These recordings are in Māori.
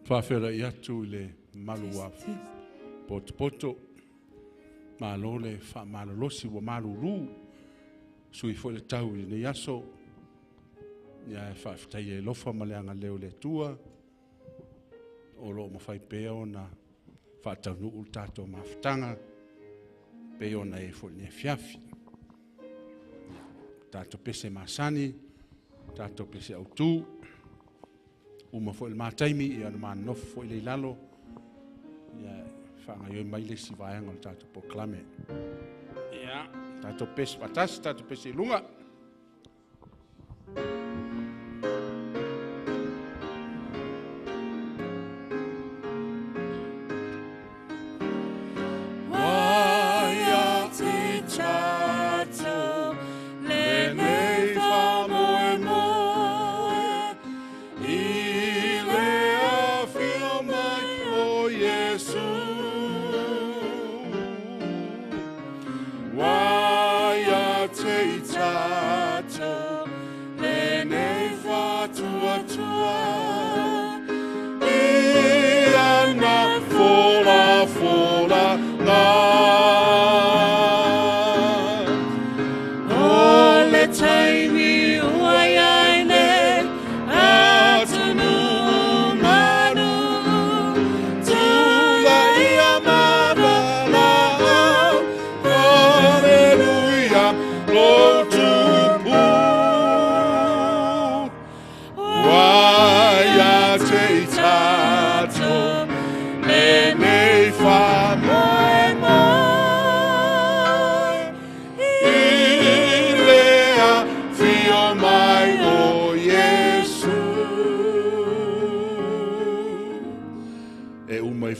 Whawhera I atu le malu wafu. Poto. Malo le wha malolosi wa maluru. Sui fo le tau I ne yaso. Ia e whawhitai e lofa maleanga leo le tua. O lo mawhai peo na whaatau nuu tato mawhitanga. Peo na e fo ne fiafi. Tato pese masani. Tato pese autu. Uma fo il mataimi I ana manofu fo I lalo. Ia whanga yoi maile si vaianga o tato poklame. Ia, tato pese patas, tato pese lunga.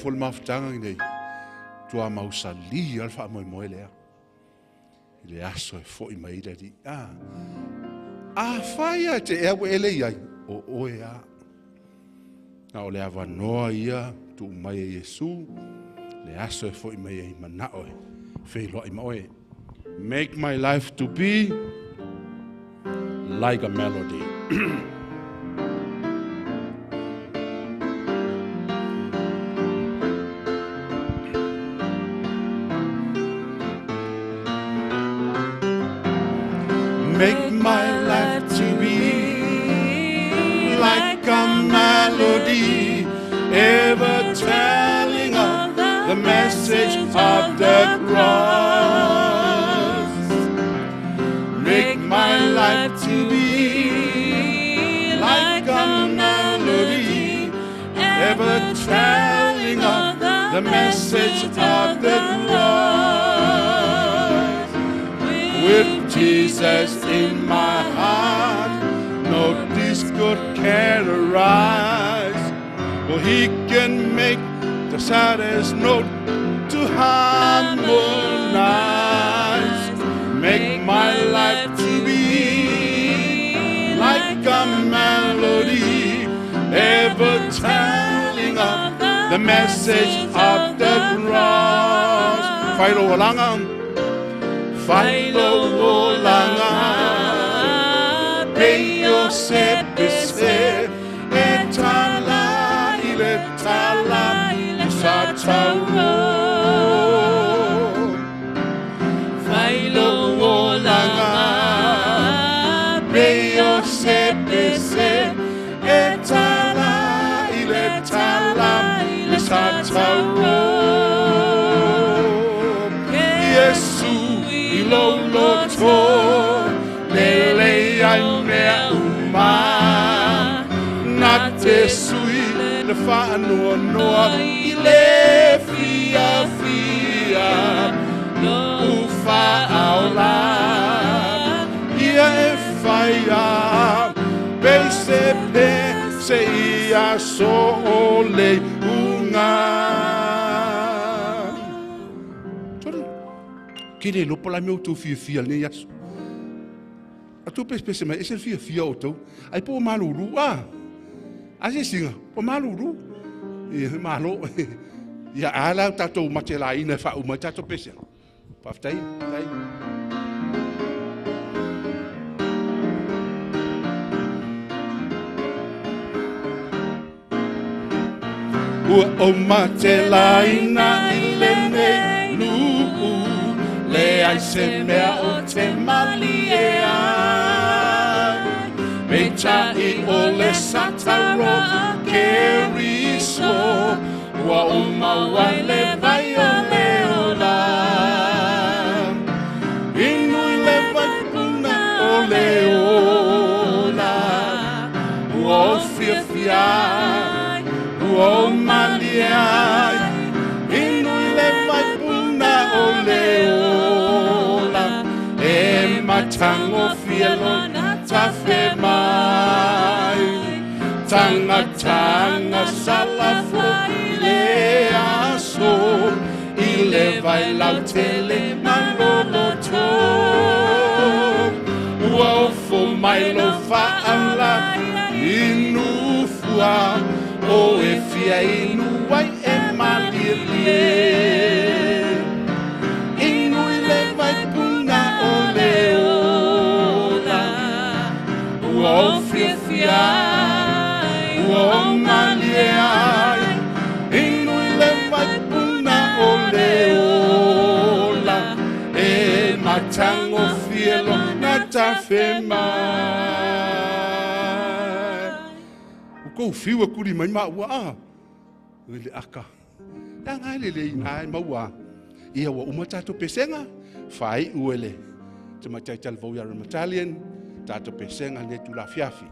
Fol maftanga nei tua mausali alfa mo lea ile aso e foi mai di faia te e ele ia o ea na ole ava noa ia tu mai Yesu le aso e foi mai mana o fe lo mai make my life to be like a melody. Make my life to be like a melody, ever telling of the message of the cross. Make my life to be like a melody, ever telling of the message of the cross. With Jesus in my heart, no discord can arise, for He can make the saddest note to harmonize. Make my life to be like a melody, ever telling of the message of the cross. Faiaoga. Faiaoga, Peo se pese, etala ile tala, sataro. Faiaoga, Peo se pese, etala ile tala, sataro. Lolo to lele ai mea uma na te sui le whanua noa I le fia no Faiaoga ia e whaia beise pe se ia so le unga. Kere lopo la meu tu fia le yasu. A tu pese mai ese fia o tau. Ai po maluru Ase singa po maluru. E malo. Ya ala tato matela ina fa uma tato pese. Paftai, tai. ua o matelaina I le nei lu'u le ai se mea o te mali e ai Meita I o le sataro keriso ua o maua le vai o le ola Inui le vai puna o le ola ua o fiafiai ua o maliai Inui le vai puna o le ola e matango fielona tafe mai Tanga salafo le aso I le vai lau tele malolo to Ua ofo mai lo fa'ala inu fua O e fia inu wai e malirie Inu I le vai puna o le ola Ua o fia Ua o maliai Inui le vai puna o le ola E matango fielo na tafe mai Ukou fiua kuri mai maua a Uile aka Tanga ele le inai maua Ia wa umatato pesenga Fai uele Te matai talvau yara matalien Tato pesenga le tu la fiafi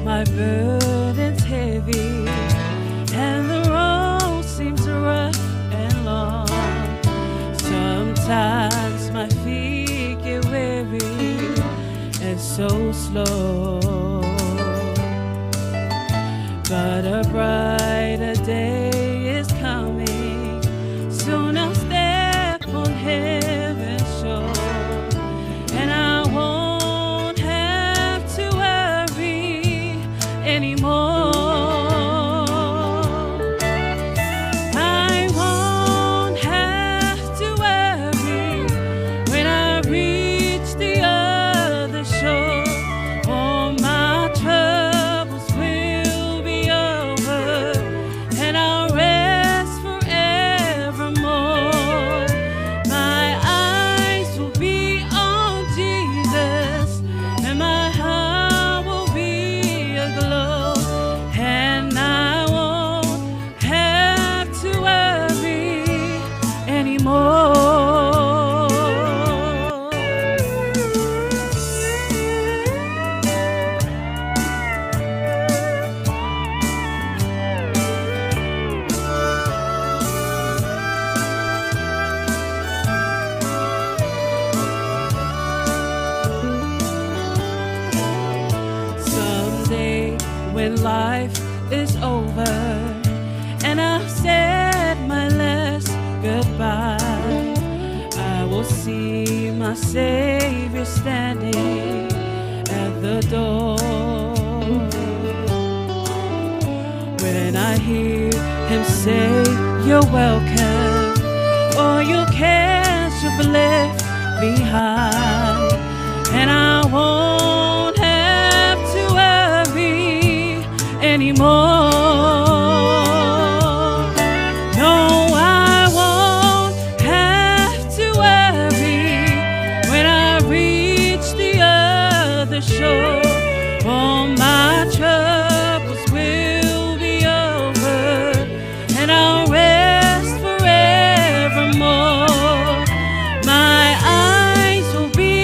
My burden's heavy and the road seems rough and long. Sometimes my feet get weary and so slow. But a brighter day is coming. Soon I'll step on heaven's shore. And I won't have to worry anymore. I won't have to worry when I reach the other shore. All my troubles will be over, and I'll rest forevermore. My eyes will be on Jesus, and my heart will be aglow, and I won't have to worry anymore. Someday when life is over and I've said my last goodbye, I will see my Savior standing at the door. When I hear him say, "You're welcome," or "Your cares should be left behind," and I won't have to worry anymore. No, I won't have to worry when I reach the other shore. All my troubles will be over, and I'll rest forevermore. My eyes will be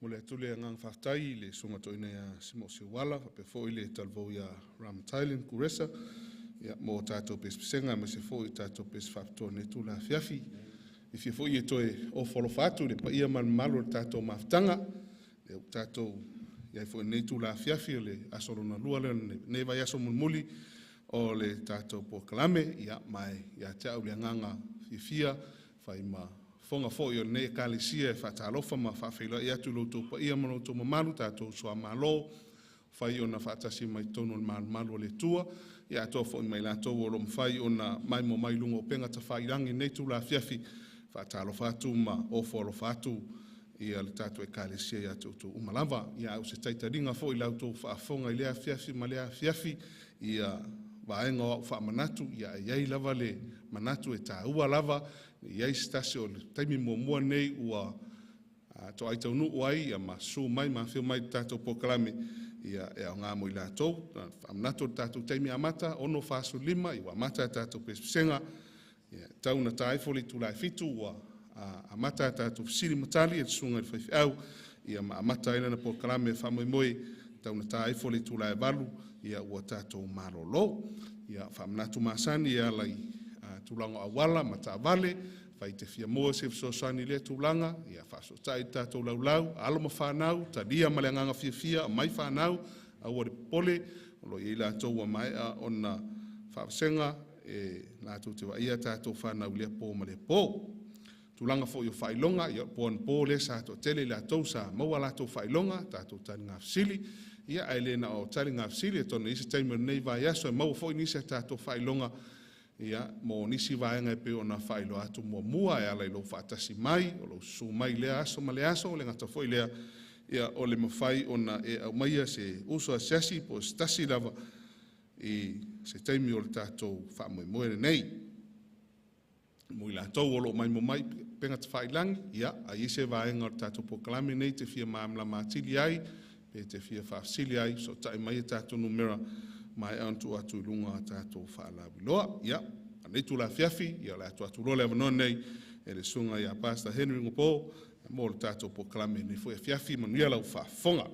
le tule ngang whaftai le sunga to ina ya simo se wala, pe fo ile talvo ya Ram Thailand kuresa, ya mo tato pes senga me se fo i tato pes whafto ne tu la fiafi. If you fo i toe o folo fatu le pa ia man malo tato maftanga, le tato ya fo ne tu la fiafi le asoro na lua le ne vai aso mulmuli o le tato po kalame, ya mai ya tau le nganga fifia, fai ma fonga fo yo ne kalisia fa talofa ma fa fela ia tu loto pa ia mono to malu tato so malo fai ona fa tasi mai tono malu le tua ia to fo mai la to lo fai ona mai mo mai lungo penga ta fai rangi ne tu la fiafi fa talofa tu ma o fo lo fatu ia le tato e kalisia ia to umalava ia o se taita ringa fo ila to fa fonga ile fiafi ma le fiafi ia vaenga o fa manatu ia ia lava le manatu e ta ua lava ia stasi o taimi mua nei ua to ai tau nu ai ia ma su mai ma fio mai tato pokalame ia e ngā mo i lātou amnato tato taimi amata ono fasu lima i wa mata tato pesenga ia tau na tai foli tu lai fitu ua amata tato sili matali e sunga i Faiaoga ia ma amata ina na pokalame fa moi tau na tai foli tu lai valu ia ua tato malolo ia fa amnato masani ia lai tulanga awala mata vale fai te fia mo se so sani le tulanga ia fa so tai tato laulau alo ma fanau ta dia malanga fia mai fanau a o pole lo ila to wa mai ona fa senga e na tu te wa ia tato fanau le po ma le po tulanga fo yo failonga ia pon po le sa to tele la to sa mo wala to failonga tato tanga fsili ia ailena o tanga fsili to ni se taimo nei va ya so mo fo ni se tato failonga ia mo nisi vaenga pe ona failo atu mua e ala ilo fatasi mai o lo su mai le aso ma le aso le ngata foi le ia o le mafai ona e au mai se uso asasi po stasi lava i se taimi o le tatou fa mo nei mo ila to o lo mai mo mai penga te failangi ia ai se vaenga o tatou pokalame nei te fia mamla matili ai pe te fia fafsili ai so tai mai tatou numera mai antu atu lunga tato fala biloa ia nei tu la fiafi ia la tu lo le non nei e le sunga ia pastor Henry Ugapo mo tato proclame ni foi fiafi manu ia la fa fonga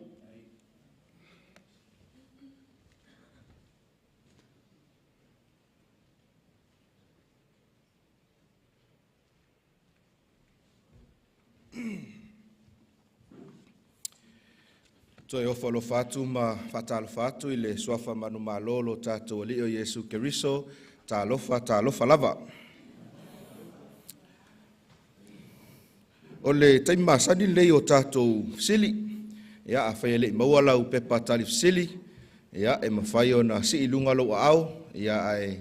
So e ofalo fatu ma fatalo fatu i le suafa manu malolo tato li o Yesu Keriso talofa lava. O le taima sani lei o tato sili, ia a whaia le mawala u pepa talif sili, ia e mawhai o na si ilunga lo au, ia ai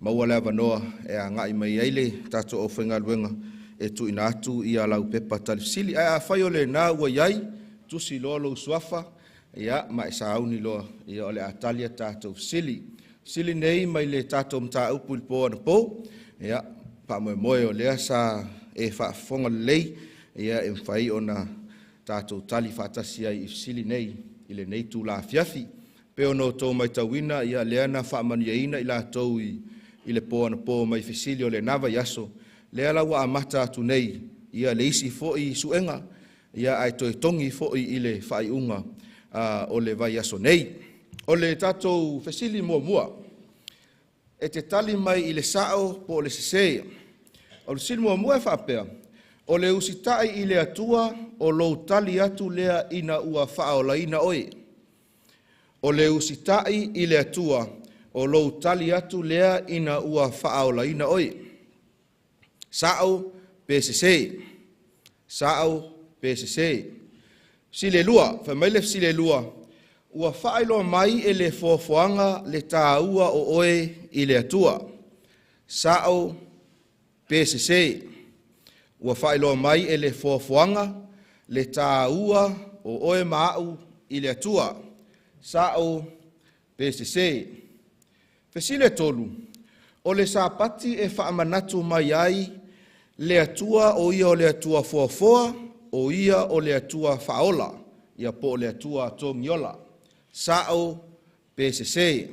mawala avanoa e a ngai mai eile tato o whenga luenga e tu inatu ia lau pepa talif sili, ia a whai o le na ua iai, tusi loa lo suafa, ia mai sauni loa, ia ole atalia tato sili. Sili nei mai le tato mta upu il poa na po, ia pa moe o lea sa e whaafonga lei, ia e mwhai o na tato tali whaatasi ai sili nei, ile nei tu la fiafi. Pe ono tō mai tawina, ia lea na whaamaniaina i la tau i le poa na po mai fisili o le nawa yaso. Lea la wa amata atu nei, ia le isi fo i suenga, ia ai toi tongi fo i le whaiunga o le vai aso nei. O le tatou fesili mua, e te tali mai i le sao po le sesea. O le sili mua e whapea, o le usitai i le atua o lo tali atu lea ina ua whaola ina oe. O le usitai i le atua o lo tali atu lea ina ua whaola ina oe. Sao pe sesea. Sao PSC. Sile lua, whamaile sile lua, ua whaelo mai e le fofoanga le tāua o oe i le atua. Sao PSC. Ua whaelo mai e le fofoanga le tāua o oe maau i le atua. Sao PSC. Fesile tolu, o le sapati e whaamanatu mai ai le atua o ia o le atua foafoa, o ia o le atua faola, ia po le atua tongiola. Sao PSC.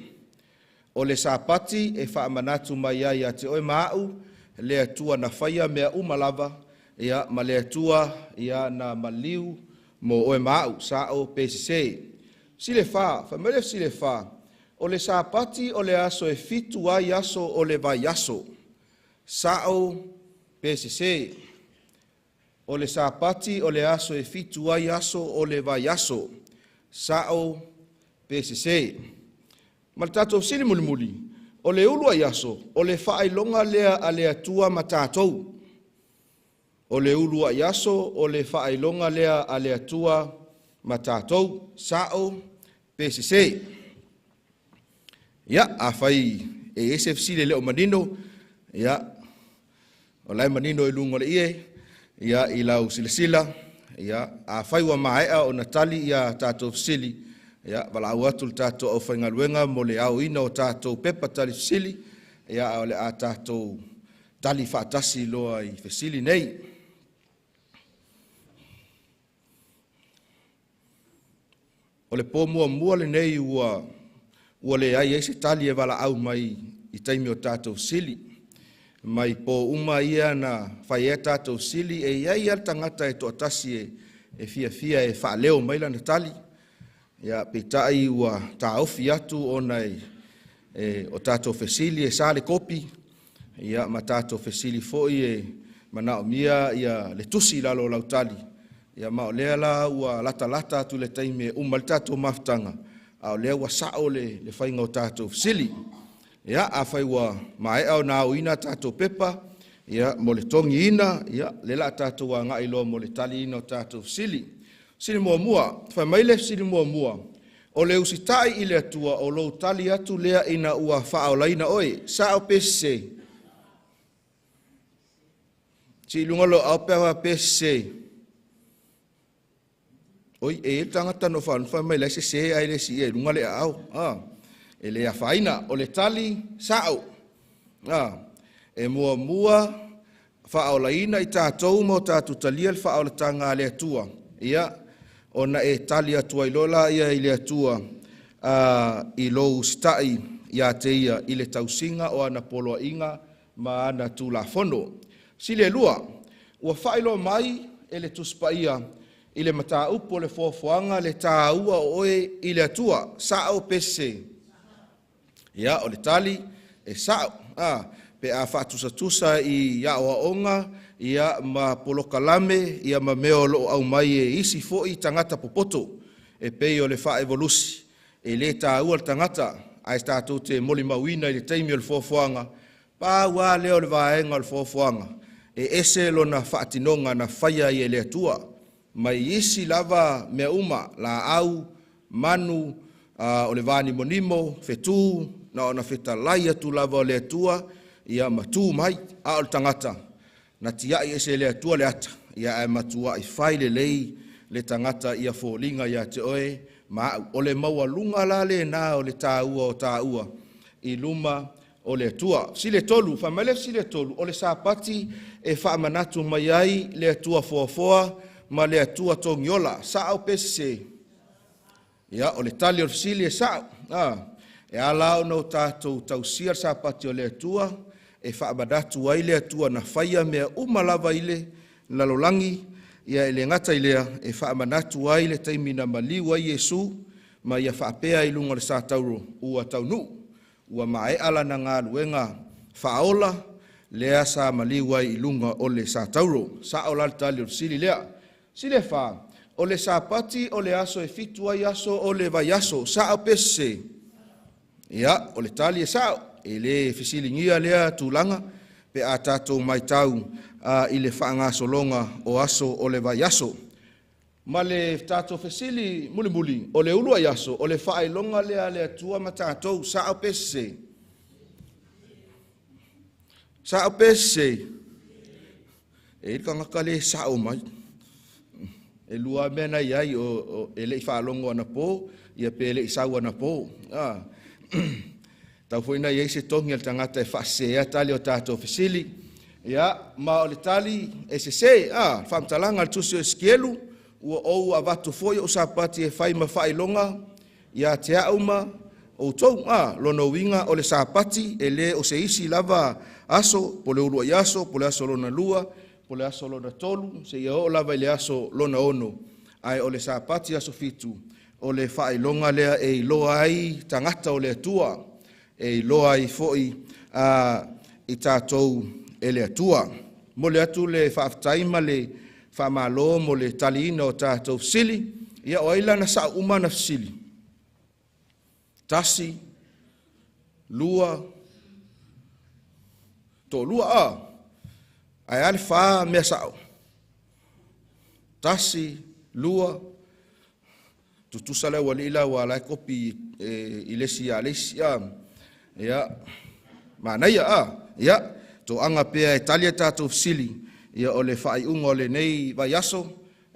O le sapati e whaamanatu mai ai a te oe maau, le atua na whaia mea umalava, ia ma le atua ia na maliu mo oe mau sa o pesise. Sile fa, famele sile fa, o le sapati o le aso e fitu ai aso o le vai aso. Sa o pesise. O le sapati o le aso e fitu ai aso o le vai aso. Sa o pesise. Maltato sili mulimuli, o le ulu ai aso, o le whaelonga lea a le atua matatou. O le ulu ai aso, o le whaelonga lea a le atua matatou. Sa o pesise. Ia, a whai e SFC le leo manino, ia, o lai manino e lungo le ie, ia i lau silasila, ia, a whai wa maea o Natali ia tātou fisili, ia, wala au atu tātou au whaingaluenga mo le au ina o tātou pepa tali fisili, ia, o le a tātou tali whaatasi loa i fisili nei. O le pō mua le nei ua le ai ese tali e wala au mai i taimi o tātou sili. Mai pō uma ia na whai e tātou sili e iai al tangata e toa tasi e fia e whaaleo maila na tali. Ia peitai ua tāofi atu o nei o tātou fesili e sāle kopi. Ia ma tātou fesili foi e manao mia ia le tusi lalo lau tali. Ia mao lea la ua lata atu le taimi e umal tātou maftanga. Au lea ua sao le whainga o tātou fisili. Ia, a whai ua mai au nā o ina tātou pepa, ia, mo le tongi ina, ia, le la tātou a ngai loa mo le tali ina o tātou fisili. Sili mua, whai maile sili mua. O le usitai i le atua o lou tali atu lea ina ua whaao laina oe, sao pese. Si lungalo au pewa pese. Oi, e tangata no whai maile se ai le si e lunga le au. E le awhaina o le tali sao. E mua whaao laina i tātou mo tātou talia le whaao la tanga le atua. Ia, ona e tali atua i lola ia i le atua i lou sitai ia te ia i le tausinga o ana poloa inga ma ana tū la fono. Si le lua, ua whailo mai e le tuspa ia i le mata upo le fofoanga le tā ua oe i le atua. Sao pese. Ia, o le tali, e sao, pe a whaatusa i ia o onga, ia ma polokalame, ia ma meo lo au mai e isi fo i tangata popoto, e pei o le wha evolusi, e le tā ua le tangata, ai tātou te moli mawina i le teimi o le fofoanga, pā wā leo le vaenga o le fofoanga, e ese lo na whaatinonga na whaia i e le atua, mai isi lava mea uma, la au, manu, o le vani monimo, fetu, na ona feta lai atu lava o le atua, ia matu mai, a o le tangata. Na tiai ese le atua le ata, ia e matua i whai le lei, le tangata ia fōlinga ia te oe, ma o le maua lunga la le na o le tāua o tāua, i luma o le atua. Si le tolu, whamele si le tolu, o le sāpati e whaamanatu mai ai, le atua foafoa, ma le atua tongiola, sa au pese. Ia, o le tali o fisili e sao, e alao no tātou tausia sāpati o le atua, e whaabadatu ai le atua na whaia mea umalava ile lalolangi, ia e le ngata ilea e whaamanatu ai le taimina maliu ai Yesu, ma ia whaapea i lunga le sātauro ua taunu, ua mae ala na ngā luenga whaola, lea sa maliu ai i lunga o le sātauro, sa o la tali o fisili lea, sile wha, o le sāpati o le aso e fitu ai aso o le vai aso, sa o pese. Ia, o le tali e sao, e le fisilingia lea tūlanga, pe a tātou mai tau i le whaangasolonga o aso o le vai aso. Ma le tātou fisili muli, o le ulua i aso, o le whaelonga lea le atua ma tātou, sa o pese. Sa o pese. E kangaka le sao mai. E lua mena iai o e le i whaalongo ana pō, ia pe le i sau ana pō. Tau fwina i eise tongi al tangata e whaasea tali o tātou fisili. Ia, ma o le tali e se, whamtalanga al tusi o skielu, ua ou a watu foi o sāpati e whaima whailonga, ia te auma o tou, lono winga o le sāpati, e le o se isi lava aso, po le urua i aso, po le aso lona lua, po le aso lona tolu, se ia o lava i le aso lona ono. ai o le sapati aso fitu, o le whaelonga lea e iloa ai tangata o le atua, e iloa ai foi i tātou e le atua. Mo le atu le whaaftaima le whamalo mo le taliina o tātou sili, ia o aila na sa umana sili. Tasi, lua, Tolu ai ale wha mea sao. Tasi, lua, tutusa le wali ila wa lai kopi ilesi ya lesi ya mana ya to anga pea Italia tātou sili ia o le whaiunga o le nei vaiaso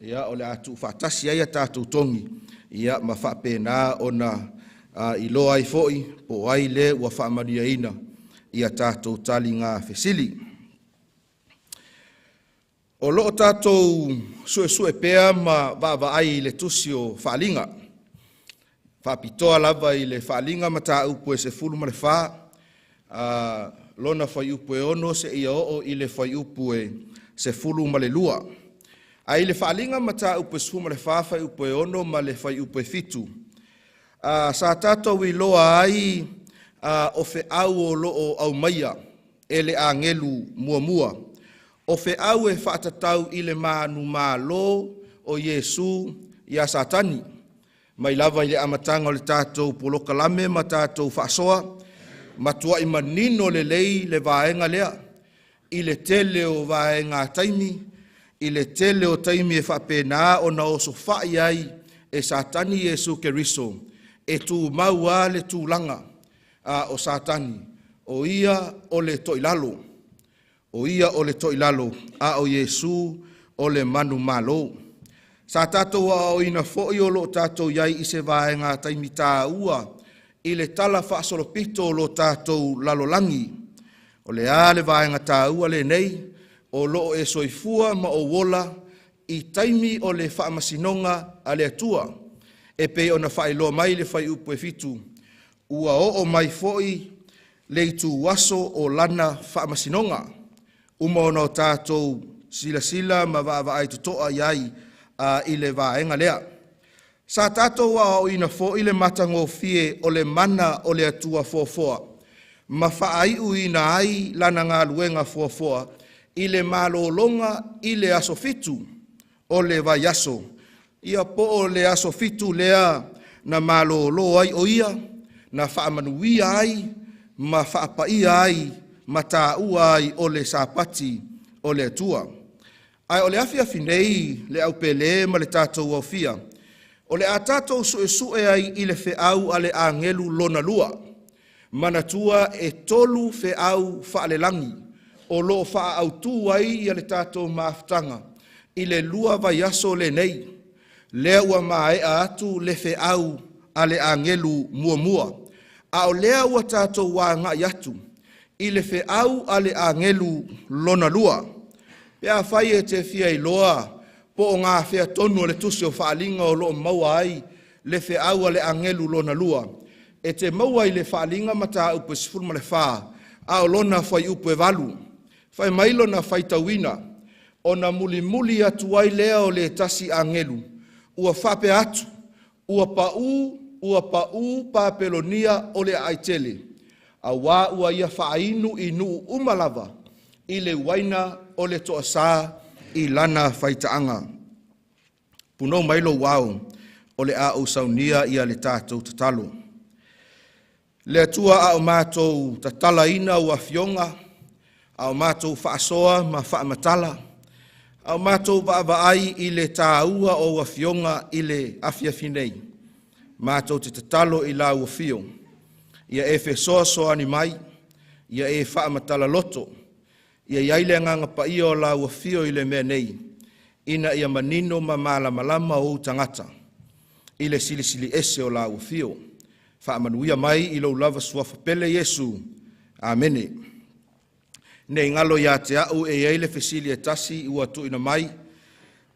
ia o le atu whatasi ia tātou tongi ia ma whapena ona iloa ai foi po ai le ua whaamaria ina ia tātou tali ngā whesili. O loo tātou sue pea ma vava ai le tusi o whaalinga. Whapitoa lava i le whaalinga ma tā upu e se fulu ma le wha. Lona whai upu e ono se ia o i le whai upu e se fulu ma le lua. Ai le whaalinga ma tā upu e se fulu ma le wha whai upu e ono ma le whai upu e fitu. Sa tātou i loa ai o Feau o loo au maia e le angelu mua. O Feau e whaatatau i le manu malo o Yesu ia Satani. Mai lava i le amatanga o le tātou poloka lame ma tātou whaasoa, matua i manino le lei le vaenga lea, i le tele o vaenga taimi, i le tele o taimi e whapena o na oso whai ai e Satani Yesu Keriso, e tu maua le tu langa o Satani, o ia o le toilalo. O ia o le toilalo, a o Yesu o le manu malo. Sa tātou a o ina fo'i o lo tātou iai i se vaenga taimi tā ua, i le tala whaasolopito o lo tātou lalolangi. O le a le vaenga tā ua le nei, o lo e soifua ma o wola, i taimi o le whaamasinonga a le atua, e pe o na whaeloa mai le whai upu e fitu, ua o mai fo'i le itu waso o lana whaamasinonga. Uma ona o tātou sila ma va ai tutoa iai i le vaenga lea. Sa tātou a o ina fo i le matango fie o le mana o le atua fofoa. Ma whaai u ina ai lana ngā luenga fofoa i le malolonga i le aso fitu o le vaiaso. Ia po o le aso fitu lea na malolo ai o ia, na whaamanuia ai, ma whaapaia ai, ma tā ua ai o le sapati o le atua. Ai o le afi nei le au pele ma le tātou au fia. O le a tātou sue ai i le Feau a le angelu lona lua. Manatua e Tolu Feau whaalelangi. O lo wha au tū ai i le tātou maaftanga. I le lua vaiaso le nei. Lea ua mae a atu le Feau a le angelu mua. A o lea ua tātou wā ngā iatu. I le Feau a le angelu lona lua. Pea whai e te fia i loa, po o ngā whea tonu o le tusi o whaalinga o loo maua ai, le Feau a le angelu lona lua. E te maua i le whaalinga mata upe sifurma le wha, a o lona whai upe valu. Whai mailo na whai tawina, o na muli atu ai lea o le tasi angelu, ua whape atu, ua pau papelonia o le aitele. A wā ua ia whaainu i nuu umalava, i le waina o le toasa i lana whaitaanga. Puno mailo wau o le a o saunia i a le tātou tatalo. Le atua a o mātou tatala ina ua fionga, a o mātou whaasoa ma whaamatala, a o mātou vaavaai i le tāua o ua fionga i le afiafinei. Mātou te tatalo i la ua fio. Ia e whesoa soa ni mai, ia e whaamatala loto, ia iaile nganga pa ia o la ua fio i le mea nei, ina ia manino ma malama o tangata, i le silisili ese o la ua fio, whaamanuia mai i lo lava suafa pele Yesu, amene. Nei ngalo ia te au e eile fesili e tasi ua tuina mai,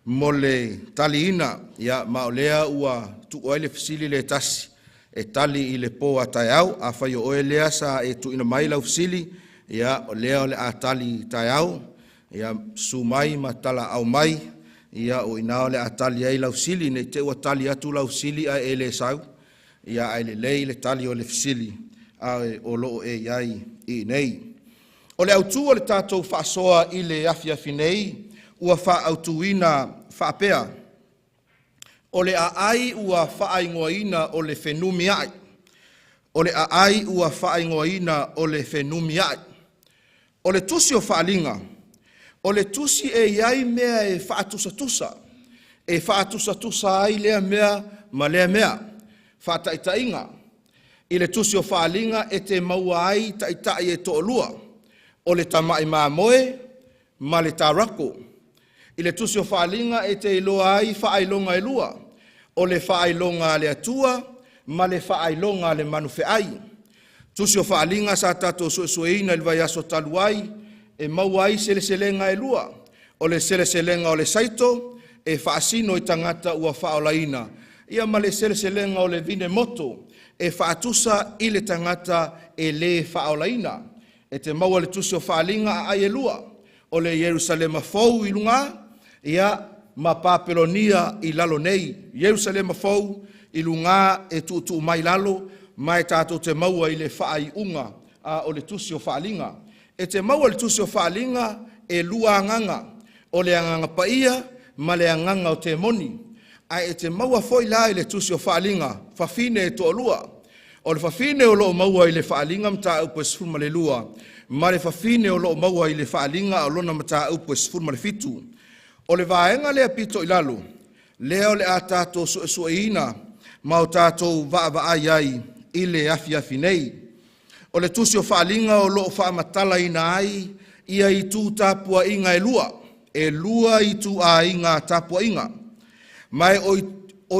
mo le tali ina, ia maolea ua tuoile fesili le tasi, e tali i le po a tai au, a whai o lea sa e tuina mai lau fisili, ia o lea o le a tali tai au, ia su mai ma tala au mai, ia o ina o le atali ai lausili nei te ua tali atu lausili a e le sau ia ai le lei le tali o le fisili a o loo e iai i nei. O le autu o le tātou whaasoa i le afiafi nei ua whaautuina whaapea. O le A'ai ua whaingoina o le Fenumia'i. O le A'ai ua whaingoina o le Fenumia'i. O le tusi o whaalinga. O le tusi e iai mea e whaatusatusa. E whaatusatusa ai lea mea ma lea mea. Whaataitainga. I le tusi o whaalinga e te maua ai taitai e to'olua. O le tamai maa moe ma le tarako. I le tusi o whaalinga e te iloa ai whaailonga e lua. O le whaailonga le atua ma le whaailonga le manufeai. Tusi o whaalinga sa tato suesueina il vai aso taluai e mauai seleselenga e lua. O le seleselenga o le saito e whaasino i tangata ua whaolaina. Ia ma le seleselenga o le vine moto e whaatusa i le tangata e le whaolaina. E te maua le tusi o whaalinga a e lua. O le Jerusalema Feau i lunga, ia ma papelonia i lalo nei. Jerusalema Feau i lunga e tu mai lalo, mai tātou te maua i le whaai unga o le tusi o whaalinga. E te maua le tusi o whaalinga e lua anganga, o le anganga paia, ma le anganga o te moni. Ai e te maua foi la i le tusi o whaalinga, whawhine e toa lua. O le whawhine o loo maua i le whaalinga mta upo e sifurma le lua. Ma le whawhine o loo maua i le whaalinga o lona mta upo e sifurma le fitu. O le vaenga lea pito i lalo, lea o le a tātou suesueina, ma o tātou vaai ai i le afiafi nei. O le tusi o whaalinga o loo whaamatala ina ai, ia i tū tāpua inga e lua i tū a inga tāpua inga. Mai o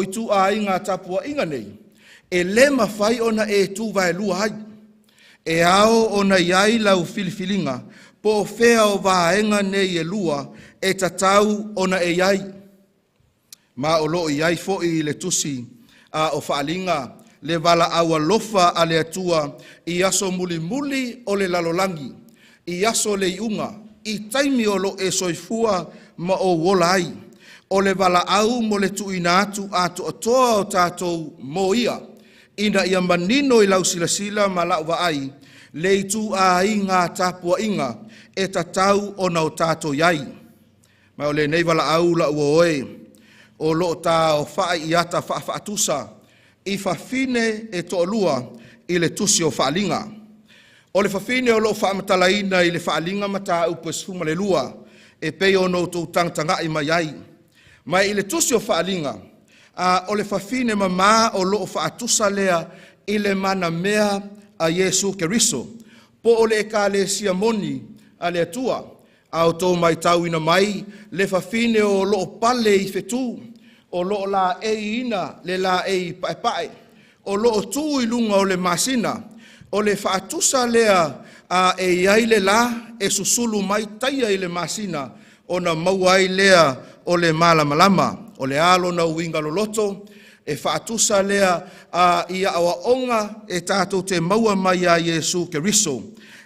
i tū a inga tāpua inga nei, e le mawhai ona e tū vai lua hai. E ao ona iai lau filifilinga, po o whea o vaenga nei e lua, e tatau ona e iai. Ma o loo iai fo i le tusi o whaalinga, le wala awa lofa a le atua, i aso muli muli o le lalolangi, i aso le iunga, i taimi o lo e soifua ma o wola ai, o le wala au mo le tuina atu ato atoa o tātou mo ia, ina ia manino i lau silasila ma lau wa ai, le itu a inga tapua inga, e tatau ona o tātou iai. Ma o le nei wala au la uoe, o lo ta o whaai iata whaatusa, i whawhine e to'olua i le tusi o whaalinga. O le whawhine o lo whaamatalaina i le whaalinga mata upo esfuma le lua, e pei o no tō tangangai mai ai. Mai i le tusi o whaalinga, o le whawhine mama o lo whaatusa lea i le mana mea a Yesu Keriso. Po o le ka le siamoni a le atua, a o tō mai tauina mai, le whawhine o lo pale i whetu, o lo la e ina, le la e pae, o lo tu i lunga o le masina, o le whaatusa lea e iai le la, e susulu mai taia i le masina, o na mauai lea o le malamalama, o le alo na uinga loloto, e whaatusa lea ia awa onga e tātou te maua mai a Yesu Keriso,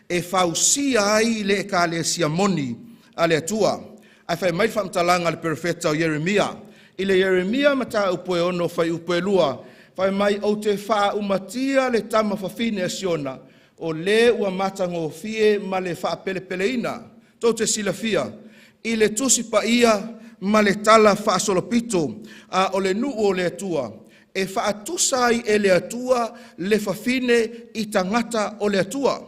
e whausia ai le ka le siamoni a le atua. Ai whai mai whamtalanga le perfeta o Jeremia, i le Jeremia mata upoe ono whai upoe lua, whai mai o te wha umatia le tama whawhine a Siona, o le ua matango fie ma le wha pelepeleina, tau te silafia, i le tusi pa ia ma le tala wha solopito, o le nuu o le atua, e wha atusai e le atua le whawhine i tangata o le atua.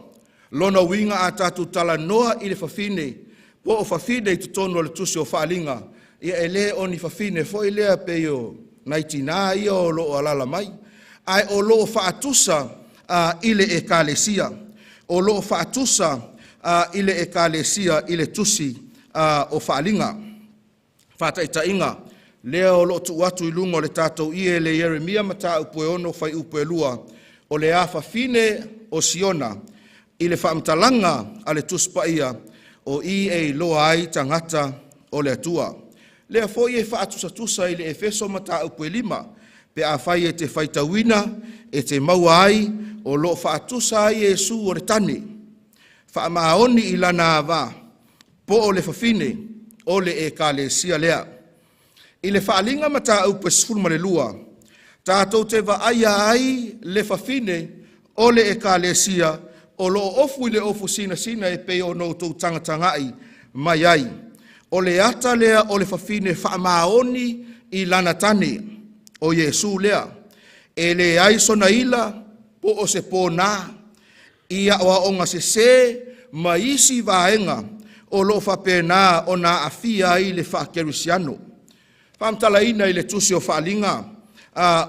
Lona winga a tatu tala noa i le whawhine, po o whawhine i tutono le tusi o whaalinga, ia e le o ni whawhine fo i lea peo naitina ia o loo alala mai, ai o loo whaatusa i le ekalesia, o loo whaatusa i le ekalesia i le tusi o whaalinga. Whataitainga, lea o loo tuatu i lungo le tātou i e le Jeremia mata upoe ono whai upoe lua, o le a whawhine o Siona, i le whaamtalanga a le tuspa ia, o i e loa ai tangata o le atua. Lea foi e whaatusa i le Efeso mata upoe lima, pe a whai e te whaitawina, e te maua ai, o lo whaatusa ai e su o le tane. Whaamaoni i lana ava, po o le whawhine, o le e ka le sia lea. I le whaalinga mata au pesfulu ma le lua, tātou te wa ai le whawhine o le ekalesia o lo ofu i le ofu sina e peo no tau tangatangai mai ai. O le ata lea o le whawhine whaamaoni i lana tane o Yesu lea. E le ai sona ila po o se pōnā. Ia oa onga se ma isi vaenga o lo whapena o na afia i le whakerisiano. Whamtala ina i le tusi o whaalinga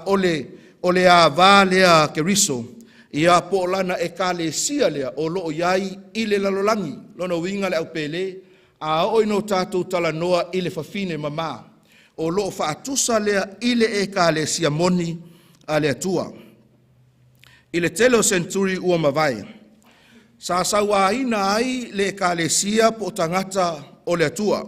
o le a vā lea keriso. Ia po lana e kalesia lea o lo iai i le lalolangi. Lona winga le au pele. A oi no tātou tala noa i le whawhine mama. O lo whaatusa lea i le e kalesia moni a le atua. I le telo senturi ua mawai. Sa sawa ina ai le kalesia po tangata o le atua.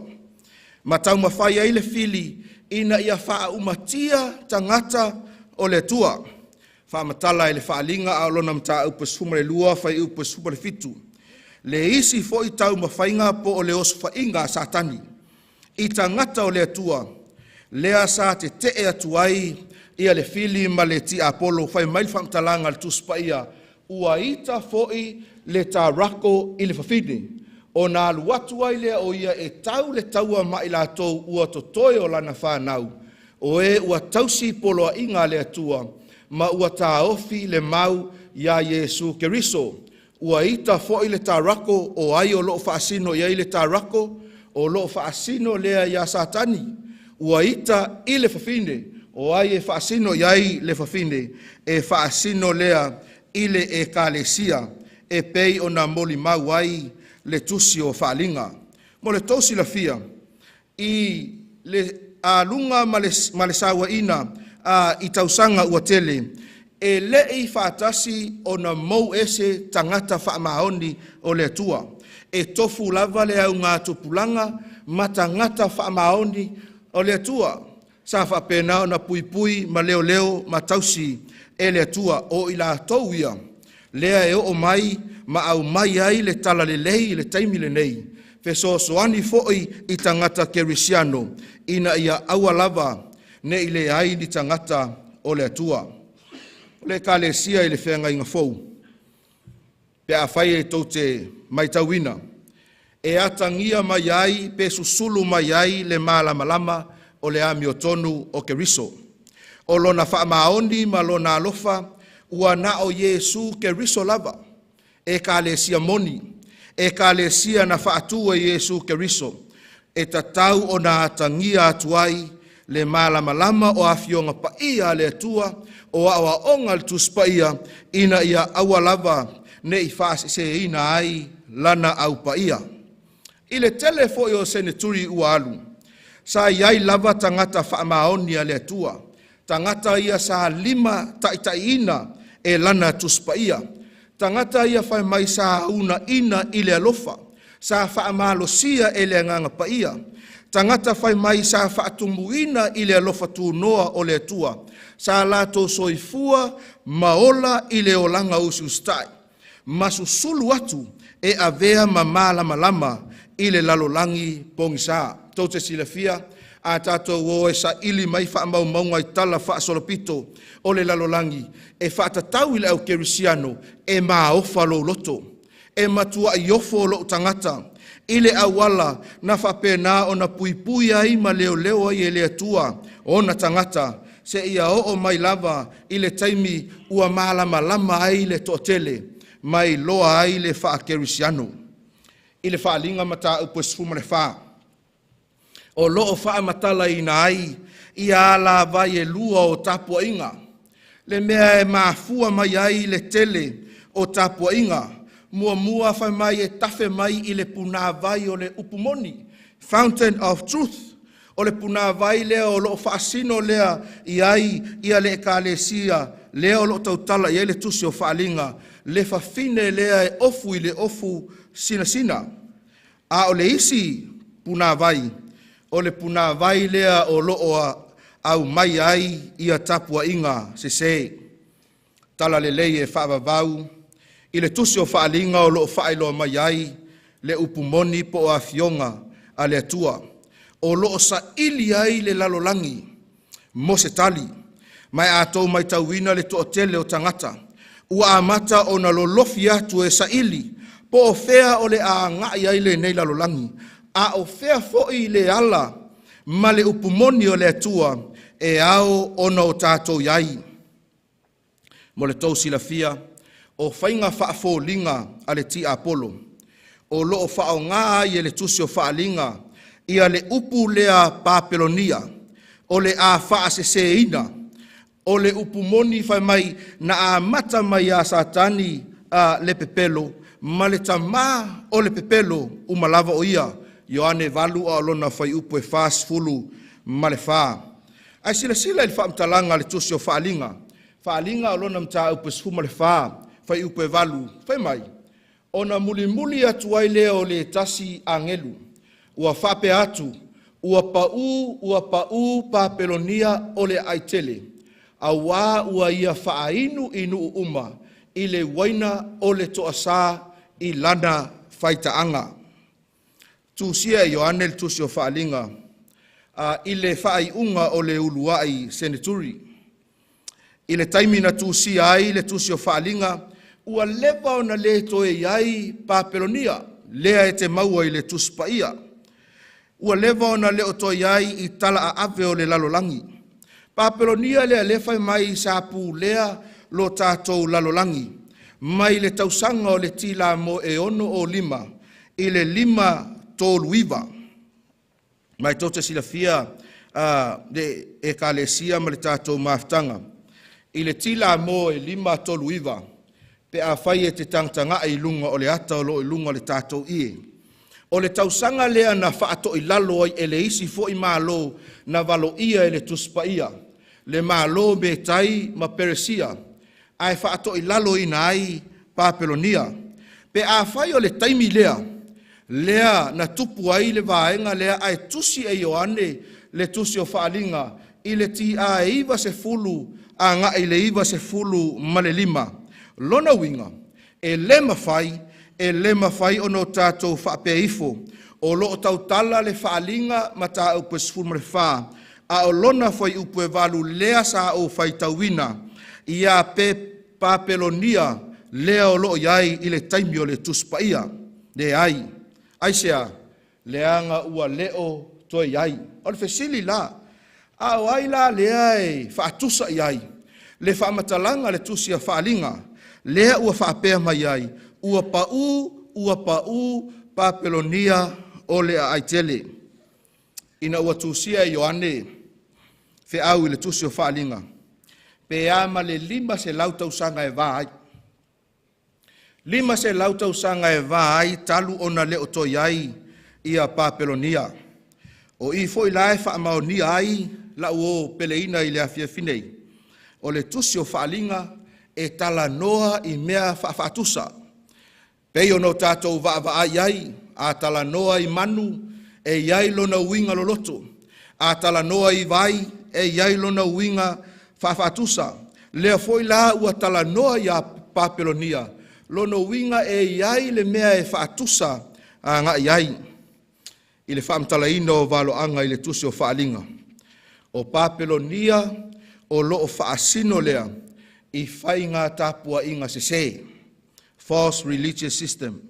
Matau mawhai ai le fili ina ia wha umatia tangata o le atua. Wha matala i le whaalinga a lona mta upesfuma le lua whai upesfuma le fitu. Le isi fo i tau mawhainga po o le osu whainga satani. I tangata o le atua. Lea sa te e atuai ia le fili ma le ti Apollo whai mail whamtalanga le tuspa ia. Ua ita fo i le tā rako i le whawhine. O nā luatua i lea o ia e tau le taua mai la tau ua to toi o lana whanau. O e ua tausi polo a inga le atua. Ma ua tā ofi le mau ia Yesu Keriso. Ua ita fo i le tā rako o ai o loo whaasino ia i le tā rako. O loo whaasino lea ia satani. Ua ita i le whawhine. O ai e whaasino ia i le whawhine. E whaasino lea i le e kalesia. E pei o na moli mau ai le tusi o whaalinga. Mo le tausi la fia. I le alunga ma le sawa ina i tausanga ua tele. E le i whaatasi o na mou ese tangata whaamaoni o le atua. E tofu lava le au ngā tupulanga ma tangata whaamaoni o le atua. Sa whapena o na pui ma leo ma tausi e le atua o ila tau ia. Lea e o mai ma au mai ai le tala le lei le taimi le nei. Feso soani foi i tangata kerisiano ina ia aua lava ne i le ai ni tangata o le atua. Le kalesia i le whenga inga Feau. Pe a whai e tau te mai tauina. E atangia mai ai pe susulu mai ai le malama o le ami o tonu o keriso. O lona whaamaoni ma lona alofa ua na o Yesu Keriso lava. E kalesia moni. E kalesia na whaatua Yesu Keriso. E tatau o na atangia atuai le malama o afionga paia le atua o awa onga le tuspaia ina ia awa lava ne i whaase se ina ai lana au paia. I le telefo i o seneturi ua alu. Sa iai lava tangata whaamaoni a le atua. Tangata ia sa 5 taitaina e lana tuspaia. Tangata ia whai mai sa una ina i le alofa. Sa whaamalosia e le nganga paia. Tangata whai mai sa whaatumuina i le alofa tu noa o le atua. Sa lato soifua maola i le olanga usustai. Masusulu atu e avea ma malama i le lalolangi pongisa. Tau te silafia. A tātou o e sa ili mai wha maunga i tala wha solopito o le lalolangi. E wha tatau i le au kerisiano e maa ofa lo loto. E matua i ofo lo tangata. I le awala na wha pēnā o na pui ai ma leo ai e le atua o na tangata. Se ia o mai lava i le taimi ua malama ai le totele. Mai loa ai le wha kerisiano. I le wha linga mata upesfuma le wha. O loo wha matala ina ai, ia la vai e lua o tapua inga. Le mea e maafua mai ai le tele o tapua inga. Mua whai mai e tafe mai i le puna vai o le upumoni. Fountain of Truth. O le puna vai lea o loo whaasino lea i ai ia le ekalesia. Lea o loo tautala i ai le tusi o whaalinga. Le whawhine lea e ofu i le ofu sina. A o le isi puna vai. O le puna vai lea o loo au mai ai ia tapua inga se. Tala le lei e whaavavau. I le tusi o whaalinga o loo whaeloa mai ai le upumoni po a fionga a le atua. o loo sa ili ai le lalolangi mo se tali. Mai atou mai tauina le to'atele o tangata. Ua amata o na lolofi atu e sa ili, po o fea o le a ngai ai le nei lalolangi. A o fea fo'i le ala, ma le upumoni o le atua, e ao ona o tātou iai. Mo le tau silafia, o whainga whaafōlinga a le ti Apollo. O loo whao ngā ai e le tusi o whaalinga, ia le upu lea Papelonia, o le a whaaseseina, o le upumoni whai mai na a mata mai a satani a le pepelo, ma le tamā o le pepelo umalava o ia, Ioane valu a olona whai upu e whaasfulu ma le whaa. Ai sila il whaamtalanga le tusi o whaalinga, whaalinga olona mta upu e sfu ma le whaa, whai upu e valu, whai mai. Ona muli atu ai lea o le tasi angelu, ua whape atu, ua pau Papelonia o le aitele, a wā ua ia whaainu inu uma, i le waina o le toasa i lana whaitaanga. Tusia e Ioane le tusi o whaalinga, i le whaaiunga o le uluai senaturi. I le taimina tusia ai le tusi o whaalinga, ua lewa o na le toe iai Papelonia, lea e te maua i le tuspaia. Ua lewa o na le o toe iai i tala a ave o le lalolangi. Papelonia lea lewhai mai sapu lea lo tātou lalolangi. Mai le tausanga o le tila mo e ono o lima, i le 5 Tolu iwa. Mai tote silafia de e kalesia ma le tātou maftanga. I le tila mo e 5 Tolu iwa. Pe a whai e te tangtanga i lunga o le ata o lo i lunga le tātou ie. O le tausanga lea na whaato i lalo ai e le isi fo i malo na valo ia e le tuspa ia. Le malo me tai ma peresia. Ai whaato i lalo i nai Papelonia. Pe a whai o le taimi lea. Lea na tupu ai le vaenga lea ai tusi e Ioane le tusi o whaalinga. I le ti a iwa se fulu a nga i le iwa se fulu ma le 5. Lona winga, e le mawhai ono tātou whaapeifo, o loo tautala le whaalinga ma tā upe sfuru ma le whaa, a o lona whai upe valu lea sa o whai tauina, ia pe Papelonia lea o loo iai i le taimi o le tuspaia, le ai sea, leanga ua leo toi iai, o le fesili la, a o ai la lea e whaatusa iai, le whaamatalanga le tusi a whaalinga, lea ua whaapea mai ai, ua pau Papelonia o le A'ai tele. Ina ua tusia e Ioane, Feau i le tusi o whaalinga. Pe ama le 5 se lautausanga e vā ai. 5 se lautausanga e vā ai, talu ona le o toi ai, ia Papelonia. O i fo i lae whaamaonia ai, la uo peleina i le afia finei. O le tusi o whaalinga, e tala noa i mea whaafatusa. Pei ono tātou vaavaa iai, a tala noa i manu, e iai lona uinga loloto. A tala noa i vai, e iai lona uinga whaafatusa. Lea foi la ua tala noa i a Papelonia, lona uinga e iai le mea e whaatusa a nga iai. I le whaamtala ino o valoanga i le tusi o whaalinga. O Papelonia, o loo whaasino lea, i whai ngā tāpua inga se false religious system.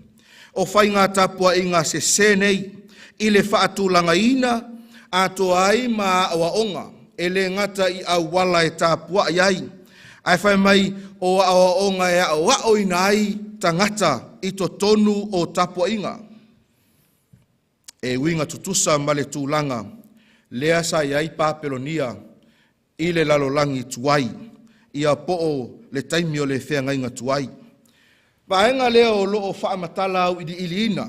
O whai ngā tāpua inga se nei, i le whaatulanga ina, ato ai ma awaonga, e le ngata i awala e tāpua iai. Ai whai mai o awaonga e awao ina ai tangata i to tonu o tāpua inga. E winga tutusa ma le tūlanga, lea sa iai Papelonia, i le lalolangi tuai. Ia po'o le taimi o le whea ngai ngatuai. Vaenga leo loo whaamatala au i iliina.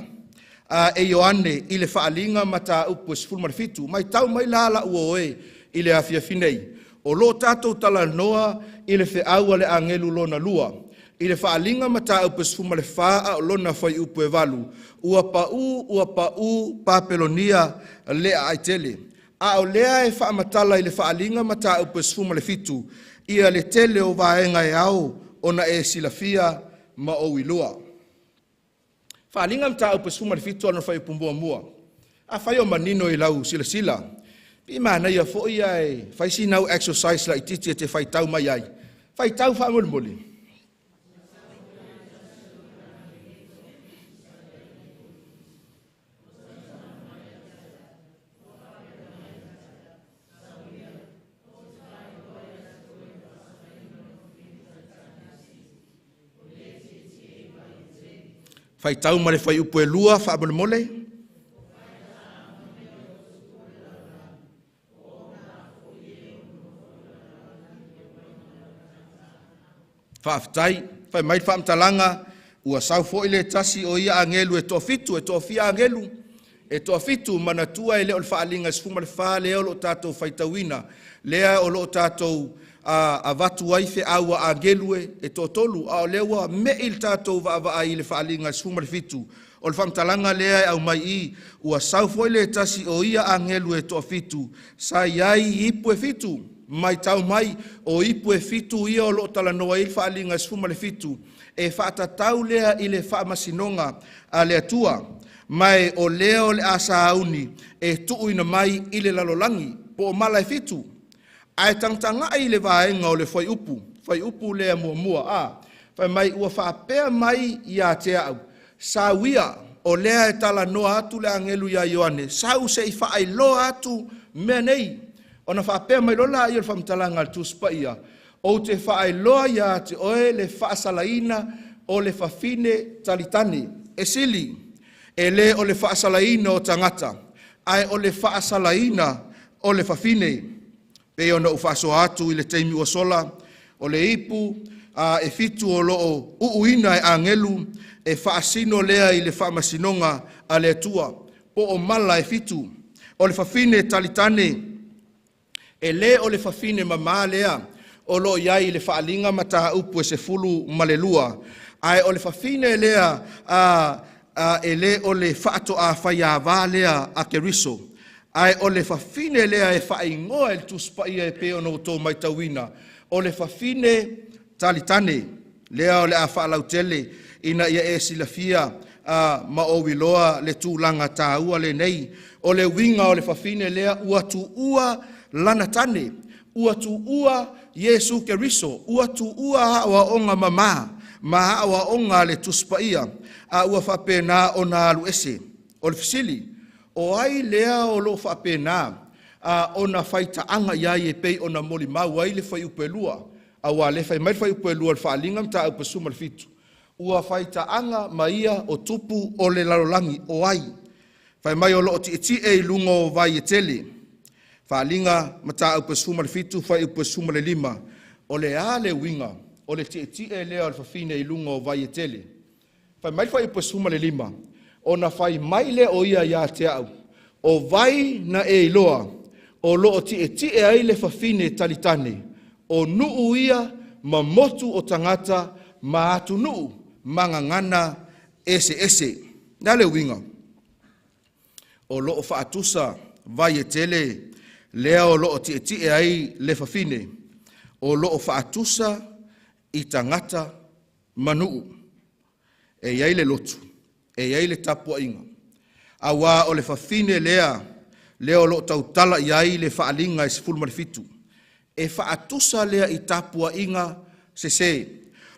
E Ioane i le whaalinga mata upu sifuru marifitu. Mai tau mai lala uoe i le afia finei. O lo tātou tala noa i le wheaua le angelu lona lua. I le whaalinga mata upu sifuru marifaa o lona whai upu e valu. Ua pau Papelonia le A'ai tele. A o lea e whaamatala i le whaalinga mata upu sifuru marifitu. Ia le tele o vaenga e au, ona e silafia ma o ilua. Whaalinga mta upe suma le fitu ana whai pumbua mua. A whai o manino I lau sila sila. Pi mana ia fo ia e whai sinau exercise la I titi e te whai tau mai ai. Whai tau wha moli moli. Whai tau mare whai upo e lua wha mole mole. Whaafitai, whai mai whaamtalanga, ua sau fo ile tasi o ia angelu e toa fia angelu. E toa fitu manatua e leo whaalinga sfuma le wha leo lo tātou whaitawina. Lea o lo tātou a watu ai Feau angelu e toa Tolu. A o lewa me il tātou wa ai le whaalinga sfuma le fitu. O le whaamtalanga lea e au mai I, ua sau fo ile tasi o ia angelu e toa fitu. Sa iai ipu e fitu. Mai tau mai o ipu e fitu ia o lo tala noa il whaalinga sfuma le fitu. E whaatatau lea I le whaamasinonga a le atua. Mai o leo le asa auni e tuu ina mai I le lalolangi po o mala e fitu. Ai tangtanga ai le vaenga o le whai upu lea mua a. Whai mai ua whaapea mai ia te au. Sawia o lea e tala noa atu le angelu ia Ioane. Sau se I whaai loa atu mea nei. Ona whaapea mai lola I o le whamtalanga le tuspa ia. O te whaai loa ia te oe le whaasalaina o le whawhine talitane. E sili. E le o le whaasalaina o tangata. Ai o le whaasalaina o le whawhine. Pe ona u whaaso atu I le teimi ua sola. O le ipu e fitu o loo uuina e angelu. E whaasino lea I le whaamasinonga a le atua. Po o mala e fitu. O le whawhine talitane. E le o le whawhine mama lea. O lo iai le whaalinga mataha upu e se fulu malelua. Ai o le whawhine lea e le o le whaato a Faiaoga lea a Keriso. Ai o le whawhine lea e whaingoa e tuspa ia e peo no tō mai tauina. O le whawhine talitane. Lea o le a whaalautele ina ia e silafia ma o wiloa le tūlanga tā ua le nei. O le winga o le whawhine lea ua tu ua lana tane. Ua tu ua Yesu Keriso. Ua tu ua hawa onga mama. Ma hawa onga le tuspa ia. A ua whapena o nā alu ese. O le fisili. O ai lea o lo whapena. O na whaitaanga iai e pei o na moli mau. Ai le whai upelua. A ua le whai mai whai upelua le whaalinga mta upa suma le fitu. Ua whaitaanga maia o tupu o le lalolangi. O ai. Whai mai o lo ti e lungo vai e tele. Whaalinga mata upa suma le fitu. Whai upa suma le lima. O le a le winga. O le ti e lea o le whawhine I lungo vai e tele. Whai mai whai upa suma le lima. O na whai mai le o ia te au. O vai na e iloa. O lo ti e ai le whawhine talitane. O nuu ia ma motu o tangata ma atu nuu. Mangangana ese. Nā le winga. O lo o whaatusa vai e tele. Lea o lo o ti e ai le whawhine. O lo o whaatusa I tangata manuu. E iai le lotu. E iai le tapua inga. A wā o le whawhine lea. Lea o lo tautala iai le whaalinga e sifulu marifitu. E whaatusa lea I tapua inga se.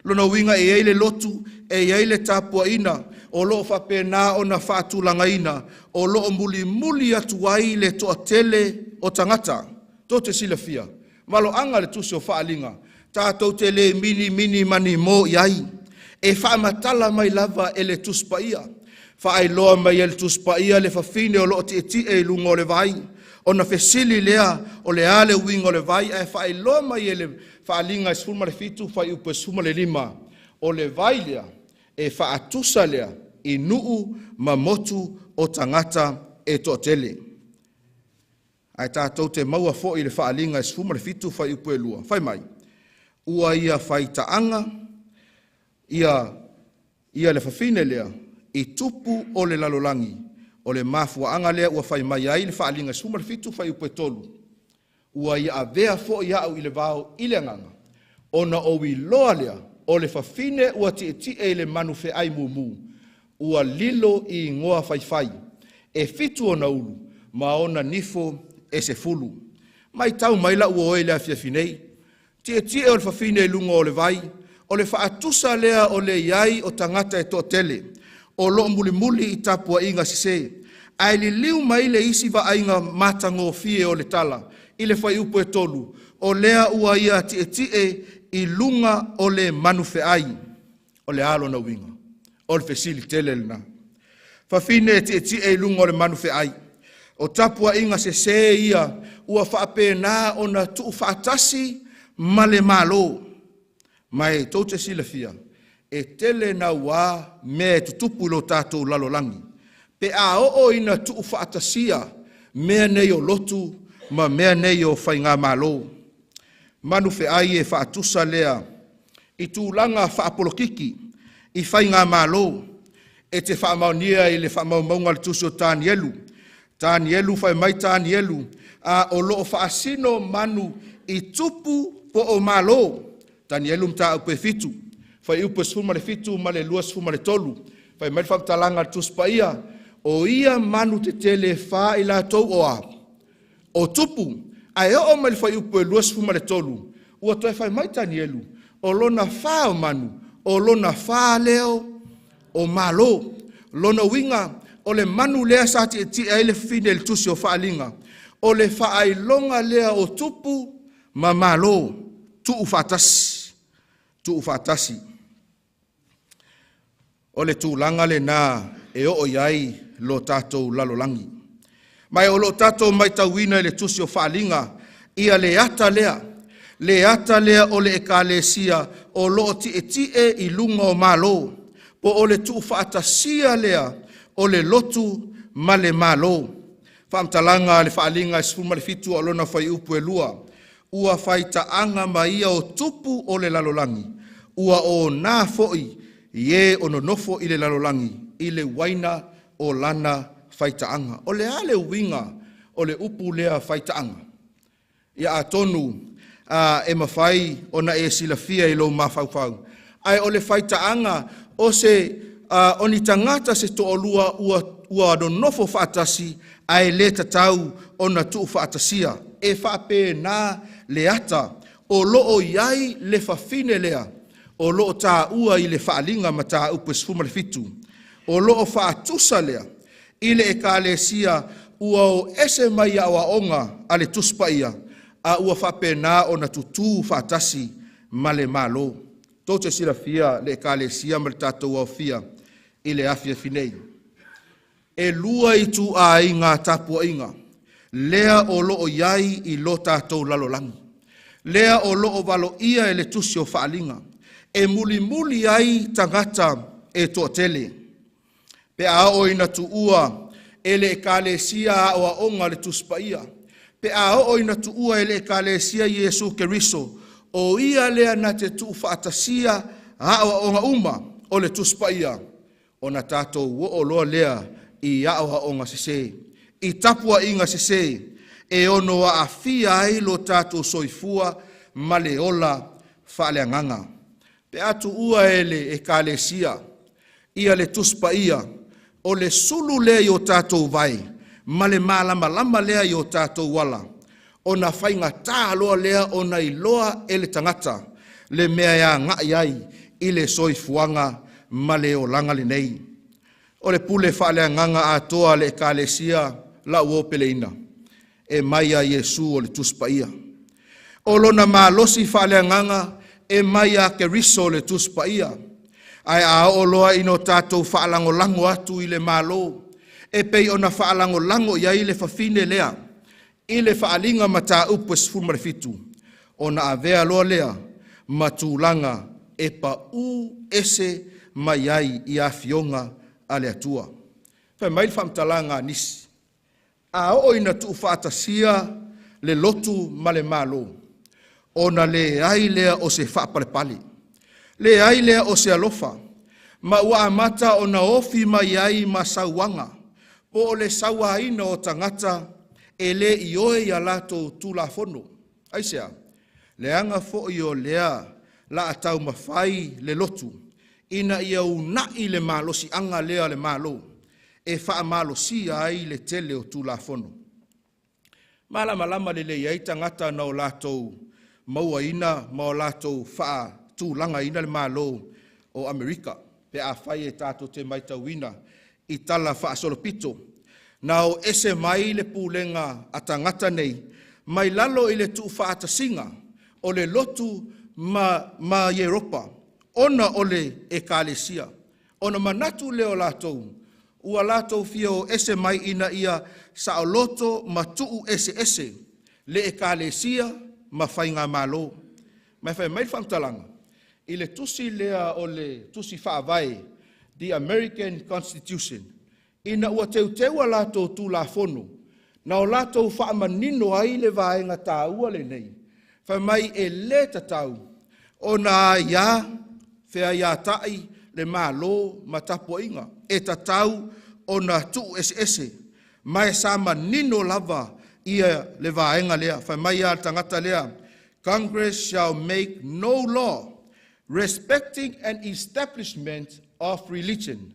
Lona winga e iai le lotu. E iai le tapua ina. O lo whapena o na whaatulanga ina. O lo muli atu ai le toa tele o tangata. Tō te silafia. Malo anga le tusi o whaalinga. Tātou te le mini mani mo iai. E whaamatala mai lava e le tuspa ia. Whaailoa mai e le tuspa ia le whawhine o lo ti e lungo le vai. O na whesili lea o le ale wingo le vai. E whaailoa mai e le whaalinga sfuma le fitu. Whai upa suma le lima. O le vai lea. E whaatusa lea. I nuu mamotu o tangata e tōtele. Ai tātou te maua fo I le whaalinga sfuma le fitu. Whai upa e lua. Whai mai. Ua ia whaitaanga, ia le whawhine lea, I tupu o le lalolangi, o le mafuaanga lea ua whai mai ai le whaalinga suma le fitu whai upe tolu. Ua ia avea fo ia au I le vao I le anganga, o na owi loa lea, o le whawhine ua ti e le manu fe ai mumu, ua lilo I ngoa whai, e fitu o na ulu, ma ona nifo e se fulu. Mai tau mai la ua oe lea fiafinei, tie o le fafine lunga o le vai, o le faatusa lea o le iai o tangata e to tele, o lo muli i tapua inga sise, ai li liu mai le isi va ainga matango fie o le tala, i le fai upo e tolu, o lea ua ia tie i lunga o le manufeai, o le alo na winga, o le fesili tele lina. Fafine tie i lunga o le manufeai, o tapua inga se ia, ua whaape nā o na tuu whaatasi male malo. Mai tau te sila fia, e tele na wā me tutupu lo tātou lalolangi. Pe a o ina tuu whaatasia, mea nei o lotu, ma mea nei o whainga malo. Manu ai e whaatusa lea, i tūlanga whaapolokiki, i whainga malo, e te whaamaunia i le whaamaumaunga le tusi o Tanielu. Tanielu whai mai Tanielu, a o loo whaasino manu i tupu po o malo. Tanielu mta upe fitu. Whai upe sfuma le fitu, ma le lua sfuma le tolu. Whai mai whamtalanga le tuspaia. O ia manu te tele wha i la tau oa. O tupu, ai o mai whai upe lua sfuma le tolu. Ua toi whai mai Tanielu. O lona wha o manu. O lona wha leo o malo. Lona winga. O le manu lea sa ti ai le fine le tusi o whaalinga. O le whaailonga lea o tupu ma malo. Tuu whaatasi. Tuu whaatasi. O le tūlanga le nā e o iai lo tātou lalolangi. Mai o lo tātou mai tauina le tusi o whaalinga. Ia le ata lea. Le ata lea o le ekalesia o lo ti i lunga o malo. Po o le tuu whaatasia lea. O le lotu ma le malo. Whaamtalanga le whaalinga e sfuma le fitu o lona whai upu e lua. Ua whai taanga maia o tupu o le lalolangi. Ua o nā foi ie o no nofo i le lalolangi. I le waina o lana whai taanga. O le ale winga o le upu lea whai taanga. Ia a tonu e mawhai o na e silafia i lo mawhauwhau. Ai o le whai taanga o se o ni tangata se to olua ua do nofo whaatasi ai le tatau o na tuu whaatasia. E whaape nā le ata o loo iai le whawhine lea. O loo tā ua i le whaalinga ma tā upe sfuma le fitu. O loo whaatusa lea. I le ekalesia ua o ese mai a waonga a le tuspaia. A ua whape nā o na tutu whaatasi ma le malo. Tau te sira fia le ekalesia ma le tātou au fia. I le afia finei. E lua i tu a inga tapua inga. Lea o loo iai i lo tātou lalolangi. Lea o loo valo ia e le tusi o whaalinga. E muli ai tangata e to tele. Pe a o ina tu ua e le ekalesia a o onga le tuspaia. Pe a o ina tu ua e le ekalesia Yesu Keriso. O ia lea na te tu whaatasia a o onga uma o le tuspaia. O na tātou o loa lea i aoha o ngā sese. I tapua i ngā sese. E ono a fia ai lo tātou soifua ma le ola whaaleanganga. Pe atu ua ele e kālesia. Ia le tuspa ia. O le sulu lea i o tātou vai. Ma le malama lea i o tātou wala. O na whainga tā loa lea o na i loa ele tangata. Le mea ia ngā iai i le soifuanga ma le o langa le nei. O le pule whaaleanganga a toa le ekalesia la uopeleina. E mai a Yesu o le tuspaia. O lona malosi whaaleanganga e mai a Keriso le tuspaia. Ai a o loa ino tātou whaalango atu i le malo. E pei ona whaalango ia i le whawhine lea. I le whaalinga mata upu sfuma le fitu. Ona avea loa lea matulanga e pa u ese mai ai i a fionga a le atua. Whai mai whamtalanga nisi. A o ina tu whaatasia le lotu ma le malo. Ona le ai lea o se whaapalepali. Le ai lea o se alofa. Ma ua amata o na ofi mai ai ma sauanga. Po o le saua ina o tangata e le i oe i alato tula fono. Aisea, le anga fo i o lea la atau mawhai le lotu. Ina ia unai le malo si anga lea le malo. e whaamalosia ai le tele o tulafono. Malama le ai tangata na o lātou maua ina, ma o lātou wha tūlanga ina le malo o Amerika. Pe a whai e tātou te maitauina i tala wha solopito. Na o ese mai le pūlenga a tangata nei, mai lalo i le tu wha atasinga o le lotu ma Europa. Ona o le ekalesia. Ona manatu leo lātou. Ua lātou fia o ese mai ina ia sa o loto ma tuu ese. Le ekalesia ma whainga malo. Mai whai mai whamtalanga. I le tusi lea o le tusi whaavai, the American Constitution. Ina ua teu a lātou tū la fono. Na o lātou whaamanino ai le vaenga tā ua le nei. Whai mai e le tatau. O nā ia, whea ia tai, le malo ma tapo inga. E tatau o nā tuu ese. Mai sa manino lava ia le vaenga lea. Whai mai a tangata lea. Congress shall make no law respecting an establishment of religion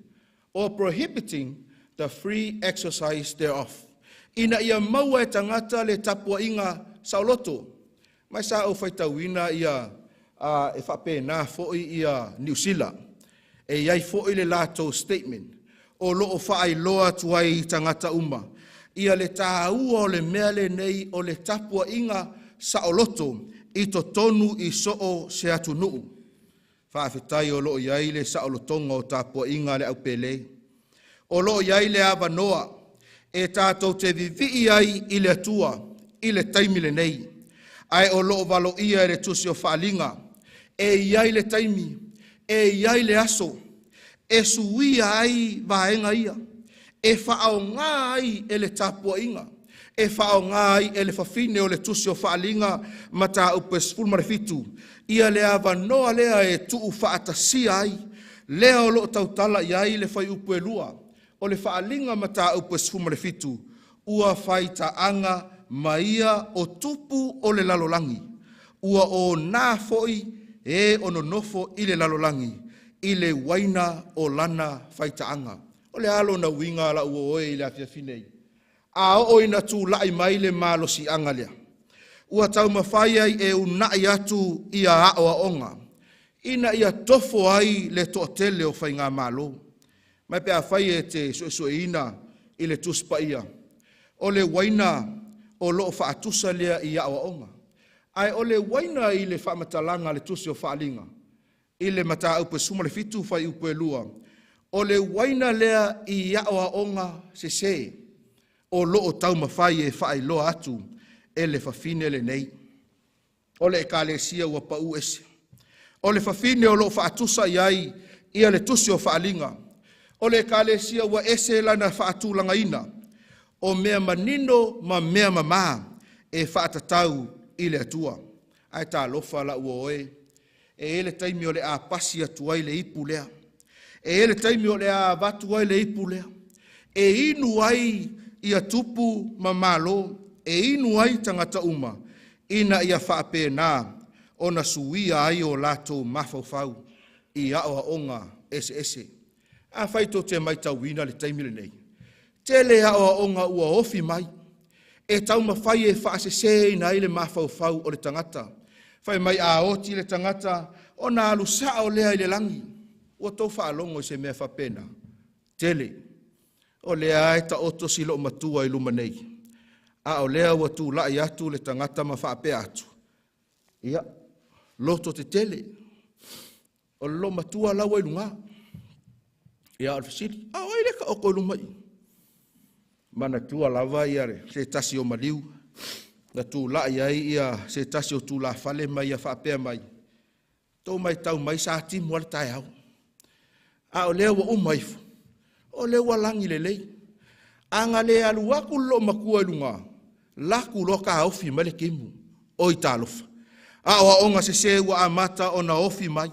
or prohibiting the free exercise thereof. Ina ia maua e tangata le tapua inga sauloto. Mai sa o whaitauina ia e whapena fo'i ia New Zealand. E iai fo'i le lātou statement. O loo whaai loa tuai tangata uma. Ia le tāua o le mea le nei o le tapua inga sauloto i to tonu i soo se atu nuu. Whaafetai o loo iai le saulotonga o tapua inga le au pele. O loo iai le awa noa, e tātou te vivi ai i le atua, i le taimi le nei. Ai o loo valo ia e le tusi o whaalinga, e iai le taimi, e iai le aso, e suia ai vaenga ia, e whaao ngā ai e le tapua inga, e whaao ngā ai e le whawhine o le tusi o whaalinga mata upe sfulmarefitu, ia le awa noa lea e tuu whaatasia ai, lea o loo tautala iai le whai upe lua, o le whaalinga mata upe sfumarefitu, ua whaitaanga maia o tupu o le lalolangi. Ua o nā foi e ono nofo i le lalolangi, i le waina o lana whaitaanga. O le alo na winga la ua oe i le afiafinei. A o ina tū lai mai le malosi anga lea. Ua tau mawhai ai e unai atu i a aoa onga. Ina ia tofo ai le toatele o whainga malo. Mai pe a whai e te suesueina i le tuspa ia. O le waina o loo whaatusa lea i aoa onga. Ai o le waina i le whamatalanga le tusi o whaalinga. I le mata upe sumare fitu whai upe lua. O le waina lea i aoa onga se. O loo tau mawhai e whai loa atu e le whawhine le nei. O le ekalesia ua pau ese. O le whawhine o loo whaatusa iai ia le tusi o whaalinga. O le ekalesia ua ese lana whaatulanga ina. O mea manino ma mea mama e whaatatau i le atua. Ai tā lofa la ua oe. E ele taimi o le a pasi atuai le ipu lea. E ele taimi o le a vatu ai le ipu lea. E inu ai ia tupu ma malo. E inu ai tangata uma. Ina ia whaapena o na suia ai o lato mafau i aoa onga ese. A whaito te mai tauina le taimile nei. Te le aoa onga ua ofi mai. E tau mawhai e whaasese ina ile mafau o le tangata. Whai mai a oti le tangata o na alusa o lea ile langi. Ua tau whaalongo se mea whapena. Tele. O lea e ta oto silo matua i luma nei. A o lea ua tu lai atu le tangata ma whaapea atu. Ia. Loto te tele. O lo matua lawa i lunga. Ia alfasiri. A o ileka o koe lumai. Mana tua lava iare, se tasi o maliu. Na tu la iai ia, se tasi o tu la fale mai ia whaapea mai. Tau mai tau mai sa timu ala tai au. A o lea wa umaifu. O lea wa langi le lei. Anga lea aluaku lo makua ilunga. Laku lo ka ofi male kimu. O italofa. A o onga se wa amata o na ofi mai.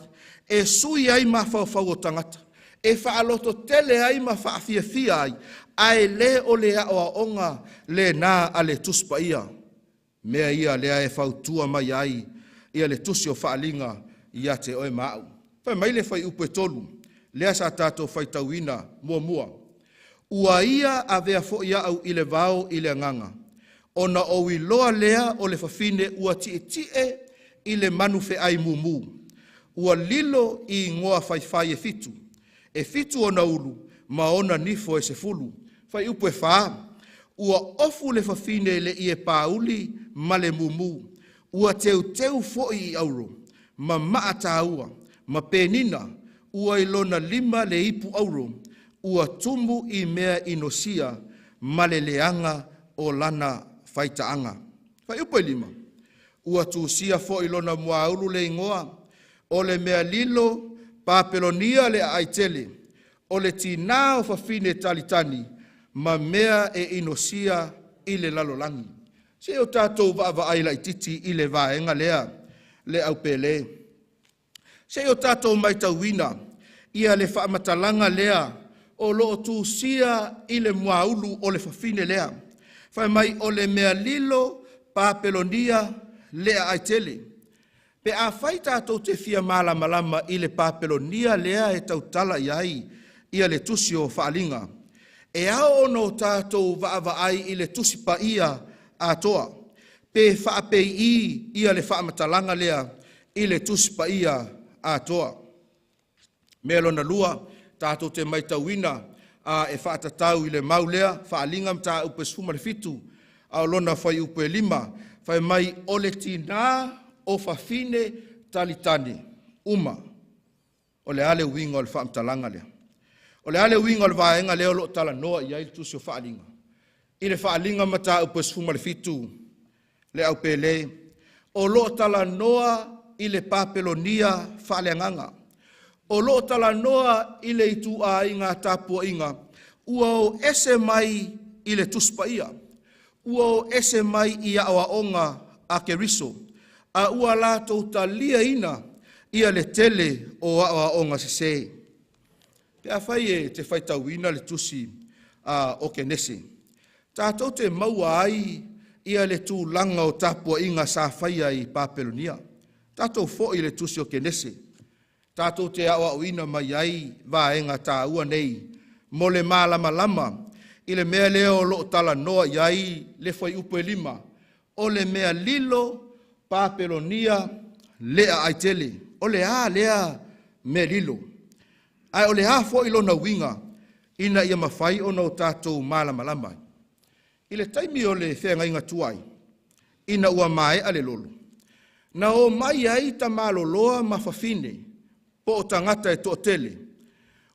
E sui ai mawhau o tangata. E whaaloto tele ai ma whaafia ai. Ai le o le aoa onga le nā a le tuspa ia. Mea ia lea e whautua mai ai. Ia le tusi o whaalinga ia te oe maau. Whai mai le whai upe tolu. Lea sa tātou whai tauina mua. ua ia a vea fo ia au i le vao i le nganga. Ona o i loa lea o le fafine ua tie i le manu fe ai mumu. Ua lilo i ngoa fai e fitu. E fitu ona ulu, ma ona nifo e se fulu. Fai upu e faa. Ua ofu le fafine le i e pauli ma le mumu. Ua teu fo i auro. Ma maata ua. Ma penina. Ua ilona 5 le ipu auro. Ua tumbu i mea inosia. Ma le leanga o lana faitaanga. Fai upu e 5. Ua tuusia fo ilona muaulu le ingoa. O le mea lilo papelonia le aitele. O le tina o fafine talitani. Ma mea e inosia i le lalolangi. Se o tātou vaai la ititi i le vaenga lea le au pele. Se o tātou maitauina ia le whaamatalanga lea o loo tuusia i le muaulu o le fafine lea. Whai mai o le mea lilo papelonia le aitele. Pe a whai tātou te fia malama i le papelonia lea e tautala iai ia le tusi o whaalinga. E ao ono tātou vaai i le tusi pa ia atoa. Pe whaapei ia le whaamatalanga lea i le tusi pa ia atoa. Melo na lua, tātou te maitauina e whaatatau i le maulea, whaalinga mta upe sfuma le fitu, au lona whai upe 5, whai mai o le tina o whafine talitani, uma, o le ale winga o le whaamatalanga lea. O le ale winga o le vaenga leo lo tala noa i aile tusi o whaalinga. I le whaalinga mata upe sfuma le fitu, le au pele, o lo tala noa i le papelonia whaaleanganga. O lo tala noa i le itu a inga tapua inga, ua o ese mai i le tuspa ia. Ua o ese mai i awa onga a keriso, a ua lato talia ina ia le tele o awa onga sese. Pea whai e te whaitauina le tusi o kenese. Tātou te maua ai ia le tūlanga o tapua inga sa whaia i papelonia. Tātou fo i le tusi o kenese. Tātou te awa uina mai ai vaenga tā ua nei. Mo le malama i le mea leo lo tala noa iai le whai upo e 5. O le mea lilo papelonia lea aitele. O le lea mea lilo. Ai o le fo ilo na winga ina ia mawhai o na o tātou malama. I le taimi o le whenga inga tuai, ina ua mai ale lolo. Na o mai ai ta maloloa mawhawhine, po o tangata e to tele.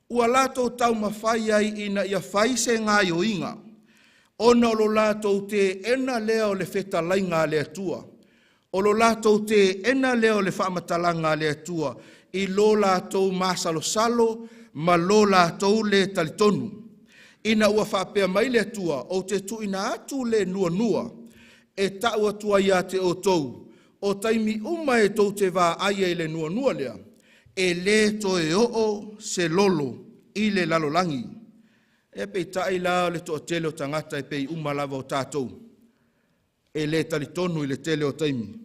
Ua lato tau mawhai ai ina ia whai se ngā o inga. Ona o lo lato te ena leo le wheta lainga le atua. O lo lato te ena leo le whaamatalanga le atua. I lo lato masalo salo, ma lo lato le talitonu. Ina ua whapea mai le atua, o te tu ina atu le nua, e tau atua ia te o tou, o taimi uma e tou te wā aia i le nua lea, e le to e o se lolo i le lalolangi. E pei tai lao le to o tele o tangata e pei uma lava o tātou, e le talitonu i le tele o taimi.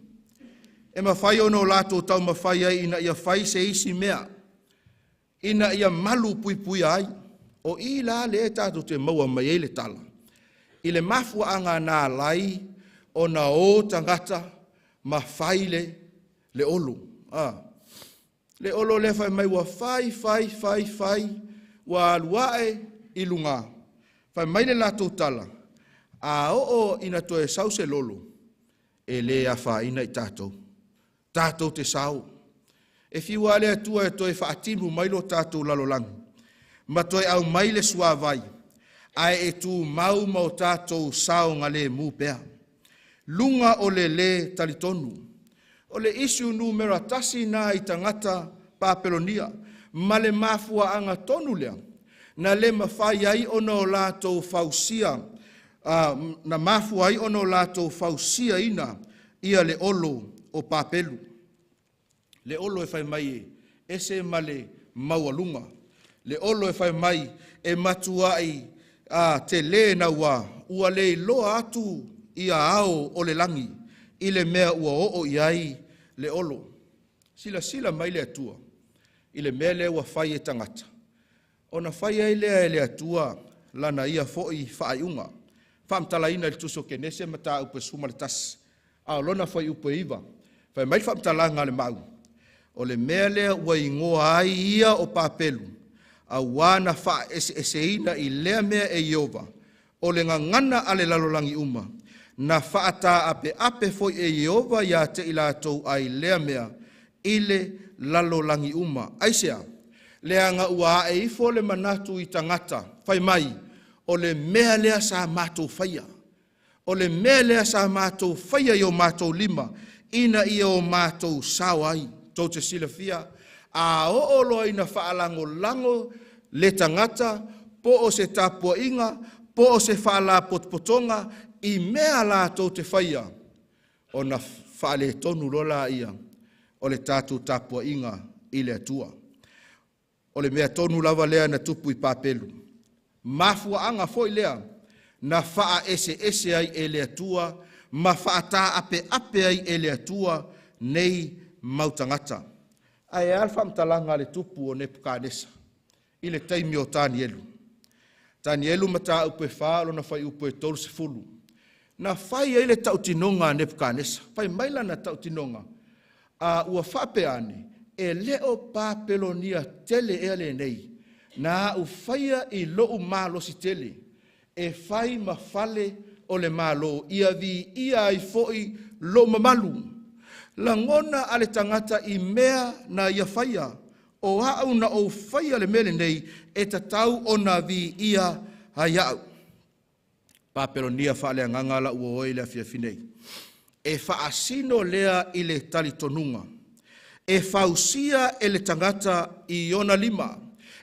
E mawhai ono o lato tau mawhai ai ina ia whai se isi mea, ina ia malu pui ai, o i la le tātou te maua mai e le tala. I le mafua anga nā lai o na o tangata ma whaile le olo. Le olo le whai mai wa whai wa luae i lunga. Whai mai le lātou tala. A o ina to e sau se lolo. E le a wha ina i tātou. Tātou te sau. E whiwa le atua e to e whaatimu mai lo tātou lalolangu. Ma toi au mai le sua vai, ai e tu mau tātou sao ngale mu pea. Lunga o le talitonu, o le isu numera tasi na i tangata papelonia, ma le mafua anga tonu lea, na le mawhai ai ono o lātou fausia, na mafua ai ono o lātou fausia ina, ia le olo o papelu. Le olo e whai mai ese ma le maualunga. Le olo e whai mai e matuai te le na ua le loa atu i a ao o le langi, i le mea ua o iai le olo. Sila mai le atua, i le mea le ua whai e tangata. O na whai ai lea e le atua, lana ia fo'i whaaiunga. Whaamtalaina le tuso kenese mata upe suma le tas. A lona whai upe iwa. Whai mai whaamtalanga le mau. O le mea lea ua ingoa ai ia o papelu. A wana wha eseina i lea mea e Iova. O le ngangana ale lalolangi uma. Na whaata ape foi e Iova ia te ilatou ai lea mea. Ile lalolangi uma. Aisea, lea nga ua e ifo le manatu i tangata. Whai mai, o le mea lea sa mātou whaia. O le mea lea sa mātou whaia i o mātou lima. Ina i o mātou sawai. Tau te sila fia. A o loa ina whaalango lango le tangata. Po o se tapua inga. Po o se whaala potpotonga. I mea la tau te whaia. O na whaale tonu rola ia. O le tātou tapua inga i le atua. O le mea tonu lava lea na tupu i papelu. Mafua anga foi lea. Na wha ese ai e le atua. Ma wha ta ape ai e le atua. Nei mautangata. Ai alfa mtalanga le tupu o Nepukanesa. I le taimi o Tanielu. Tanielu mata upe whaalo na whai upe Tolu se fulu. Na whai e le tautinonga Nepukanesa. Whai maila na tautinonga. A ua whapeane. E leo papelonia tele e ale nei. Na u whaia i loo malo si tele. E whai mawhale o le malo. Ia vi ia i foi lo mamalu. La ngona ale tangata i mea na ia whaia. O hau na o whaia le mele nei. E tatau o na vi ia hai au. Papelonia whale angangala ua oi lea fia finei. E whaasino lea i le talitonunga. E fausia e le tangata i ona lima.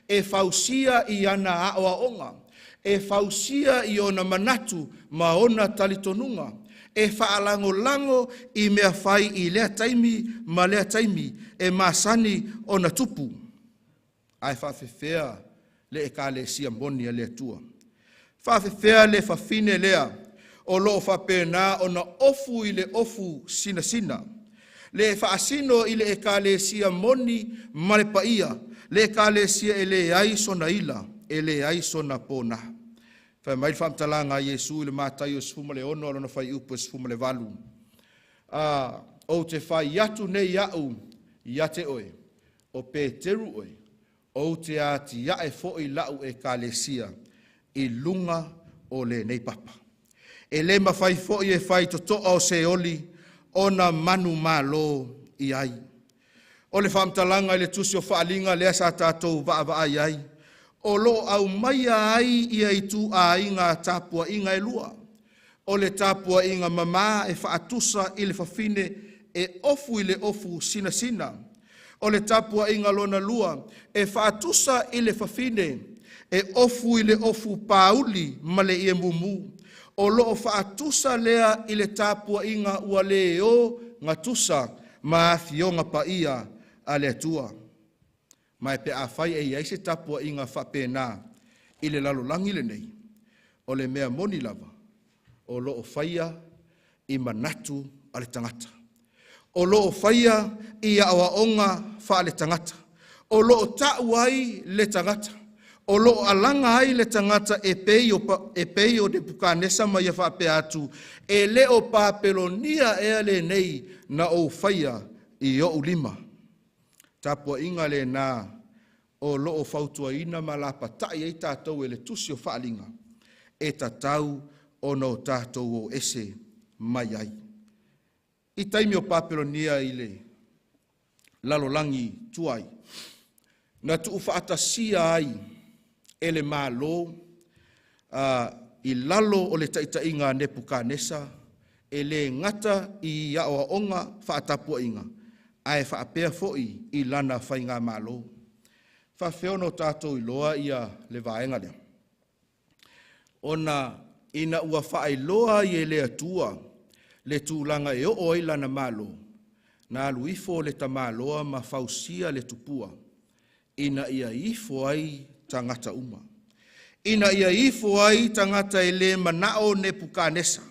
E fausia i ana aoa onga. E fausia i ona manatu ma ona talitonunga. E whaalango i mea whai i lea taimi ma lea taimi. E masani ona tupu. Ai whawhewhea le e ka le sia moni a lea tua. Whawhewhea le whawhine lea. O loo whapena ona ofu i le ofu sina sina. Le whaasino i le e ka le sia moni male paia. Le ka le sia e le aiso na ila. E le aiso na pona. Whai mai whamtalanga Iesu i le mātai o sfuma le ono alona whai upo sfuma le walu. O te whai atu nei au ia te oe. O Peteru oe. O te ati ia e fo'i lau e ka le sia. I lunga o le nei papa. E le mawhai fo'i e whai totoa o se oli. Ona manu malo i ai. O le whamtalanga i le tusi o whaalinga lea sa tātou vaa i ai. O lo au mai ai i ai tu a inga tapua inga e lua. O le tapua inga mama e whaatusa i le whawhine e ofu i le ofu sina sina. O le tapua inga lona lua e whaatusa i le whawhine e ofu i le ofu pauli ma le ie mumu. O loo whaatusa lea i le tāpua inga ua leo ngatusa ma fionga pa ia a le atua. Mai pe a whai e iaise tāpua inga whapena i le lalolangi le nei. O le mea moni lava. O loo whaia i manatu a le tangata. O loo whaia i awa onga wha le tangata. O loo tauai le tangata. O lo alanga ai le tangata e peio de Pukanesa mai a whape atu. E leo papelonia e ale nei na o whaia i o ulima. Tapua inga le nā o lo o whautua ina ma la patai e tātou e le tusi o whaalinga. E tatau o no tātou o ese mai ai. I taimi o papelonia i le lalolangi tuai. Na tu whaatasia ai ele malo i lalo o le taitainga Nepukanesa e le ngata i aoa onga whaatapua inga ai whaapea fo'i i lana whainga malo. Whawheono tātou i loa ia le vaenga lea. Ona ina ua whaai loa i e le atua le tūlanga e o i lana malo na aluifo le tamaloa ma fausia le tupua ina ia ifo ai tangata uma. Ina ia ifo ai tangata e le manao Nepukanesa.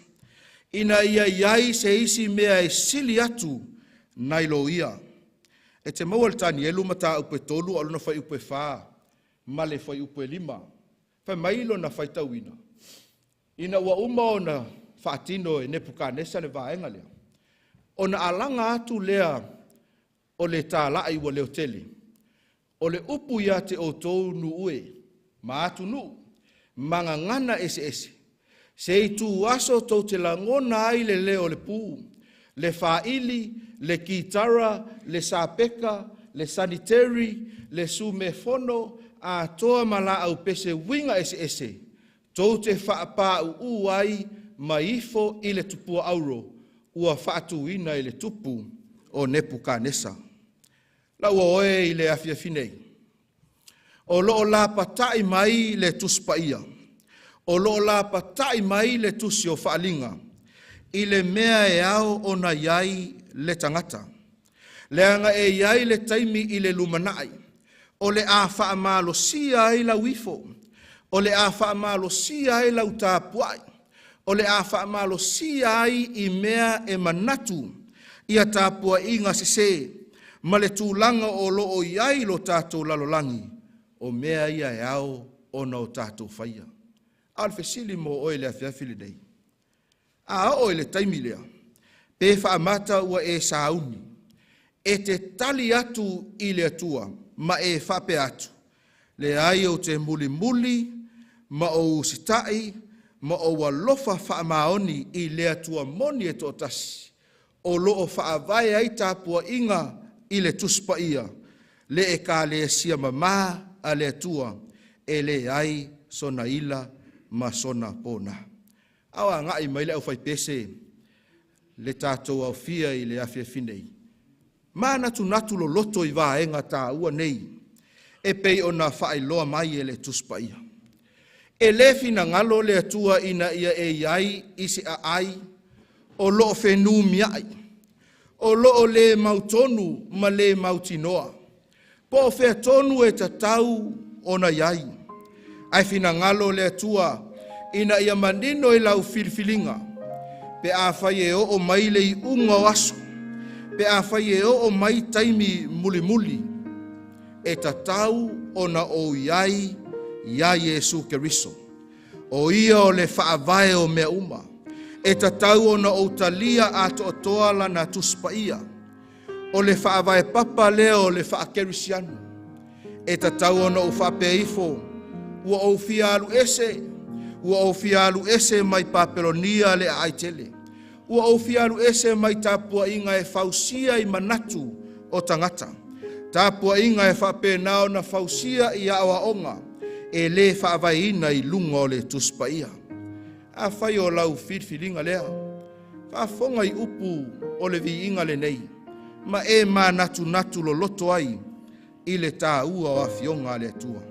Ina ia iai se isi mea e sili atu nailo ia. E te maua le Tanielu mata upe Tolu aluna whai upe wha. Ma le whai upe lima. mailo na faitauina. Ina ua uma o na whaatino e Nebukanesa le vaenga lea. O na alanga atu lea o le tālai wa leo tele. O le upu ia te o tōu nu ue, ma atu nu, manga ngana ese ese. Se i tu aso tau te langona ai le leo le pū, le whaili, le kitara, le sapeka, le sanitary, le sumefono, a toa mala au pese winga ese ese. Tau te whaapā u ai maifo i le tupua auro, ua whaatuina i le tupu o Nebukanesa. La ua oe i le afiafinei. O loo la patai mai le tuspaia. O loo la patai mai le tusi o whaalinga. I le mea e ao o na iai le tangata. Le anga e iai le taimi i le lumanai. O le a whaamalo sia i la wifo. O le a whaamalo sia i la utapuai. O le a whaamalo sia i mea e manatu. Ia tapua inga sese. Ma le tūlanga o loo iai lo tātou lalolangi. O mea ia e ao o na o tātou whaia. Alfesili mo oe le afiafili nei. A oe le taimi lea. Pe whaamata ua e sauni. E te tali atu i le atua. Ma e whape atu. Le ai o te muli muli. Ma o usitai. Ma o walofa whaamaoni i le atua moni e tōtasi. O loo whaavai ai tāpua inga i le tuspaia. Le e ka le sia mama a le atua. E le ai sona ila ma sona pona. Awa ngai mai le au fai pese. Le tātou au fia i le afia finei. Ma natu natu lo loto i vaenga tā ua nei. E pei o na whaai loa mai e le tuspaia. E le fina ngalo le atua ina ia e iai isi A'ai. O A'ai Fenumia'i. O loo le mautonu ma le mautinoa. Po o fea tonu e tatau o na iai. Ai fina ngalo le atua ina ia manino i lau filfilinga. Pe a whai e o mai le i unga o aso. Pe a whai e o mai taimi muli muli. E tatau o na o iai ia Yesu Keriso. O ia o le whaavae o mea uma. E tatau o na o talia a toa la na tuspaia. O le whaavae papa leo o le whaakerisianu. E tatau o na o whapeifo. Ua o fialu ese. Ua o fialu ese mai papelonia le A'ai tele. Ua o fialu ese mai tapua inga e fausia i manatu o tangata. Tapua inga e whapenao na fausia i awa onga. E le whaavaina i lunga o le tuspaia. A whai o lau whirwhiringa lea. Whaafonga i upu o le vi inga le nei. Ma e ma natu natu lo loto ai i le tā ua o a fionga le atua.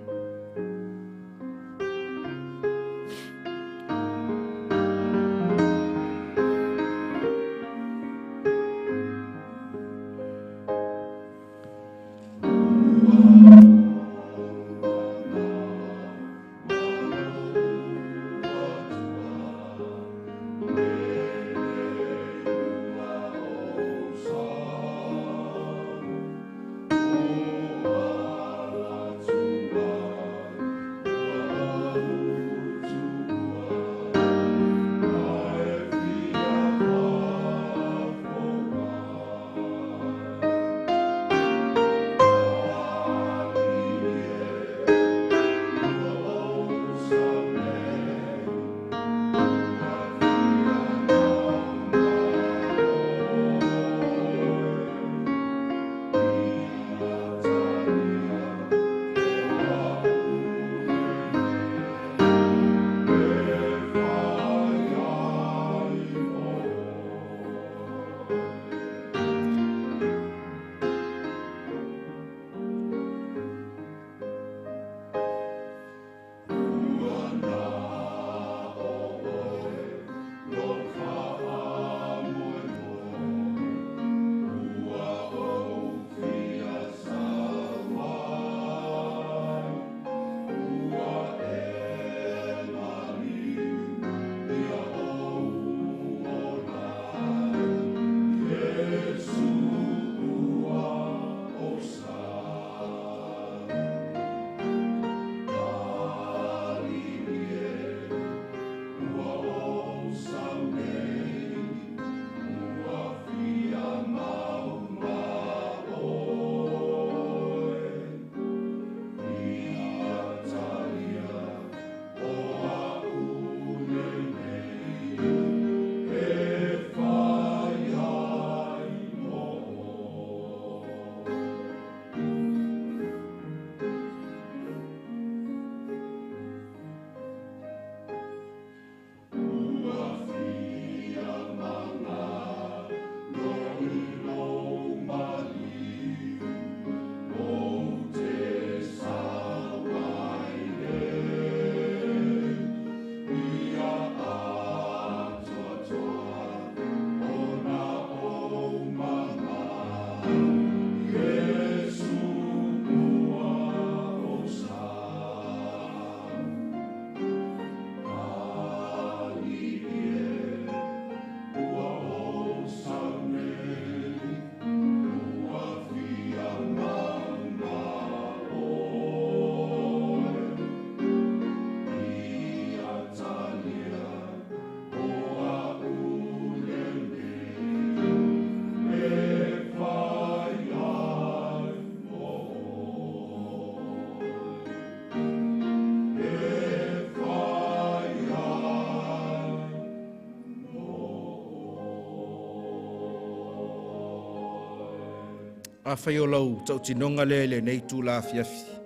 a whai o lau tau tinonga le nei tū la fiafi.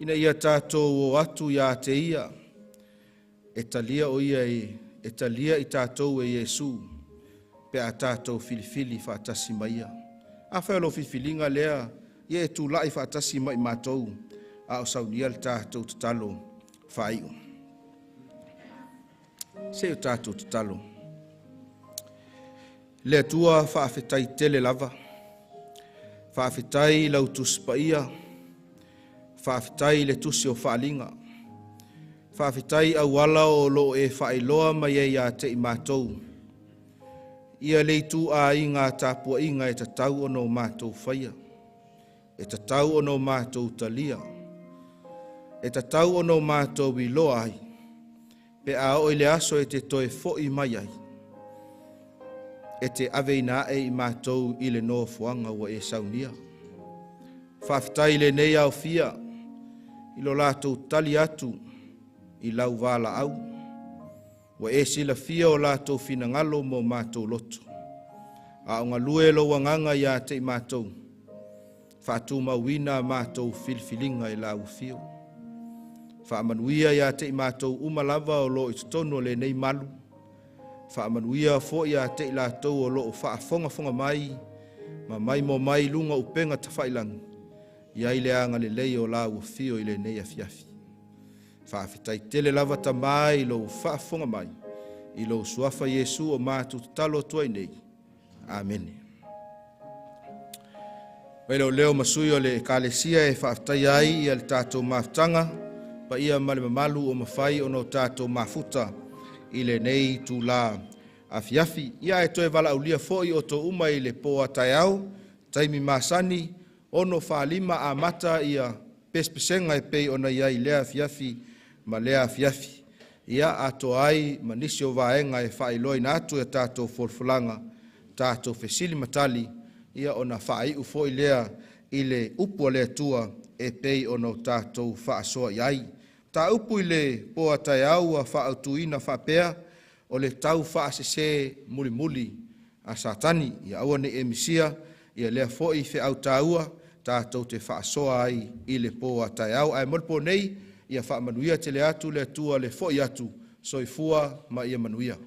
Ina ia tātou o atu ia te ia, e talia o ia e talia i tātou e Iesu, pe a tātou filifili whaatasi maia. A whai o lau filifilinga lea, ia e tū lai whaatasi mai mātou, a o saunia le tātou tatalo whai o. Se o tātou tatalo. Le atua whaafetai tele lava, whaafetai lau tuspaia, whaafetai le tusi o whaalinga, whaafetai au wala o lo e whaailoa mai e a te i mātou. Ia leitu a inga tāpua inga e tatau ono mātou whaia, e tatau ono mātou talia, e tatau ono mātou i loa ai, pe a o le aso e te toe fo'i mai ai, e te aveina e i mātou i le no fuanga wa e saunia. Whawhitai le nei au fia, i lo lātou tali atu, i lau wala au, wa e sila fia o lātou fina ngalo mo mātou loto. A o ngalue lo wanganga ia te i mātou, whātou mawina mātou filfilinga i lau fio. Whaamanuia ia te i mātou umalava o lo i tutono le nei malu, whaamanuia fo ia te i lātou o lo o whaafonga mai, ma mai mo mai lunga upenga tawhailangi, ia i le anga le lei o lau fio i le nei a fiafi. Whaafetai tele lava ta mai i lo whaafonga mai, i lo suafa Iesu o mātu talo tuai nei. Amen. Wailo leo masui o le kalesia e whaafetai ai i al tātou maftanga, pa ia male mamalu o mawhai o no tātou mafuta, i le nei tū la afiafi. Ia e toe wala ulia foi o to uma i le poa tai au, taimi masani, ono whaalima a mata ia pespesenga e pei ona ia i lea afiafi, ma lea afiafi. Ia ato ai manisi o vaenga e whailoi na atu e tātou forfulanga, tātou fesili matali, ia ona whai u foi lea i le upu lea tua e pei ono tātou whaasoa iai. Ta upu i le poa tai au a whaautuina whapea o le tau whaasese muli muli a satani. Ia aua ne e misia, ia lea foi Feau taua, tātou te whaasoa ai i le poa tai au. Ai molpo nei, ia whaamanuia te le atu le tua le foi atu, soifua ma ia manuia.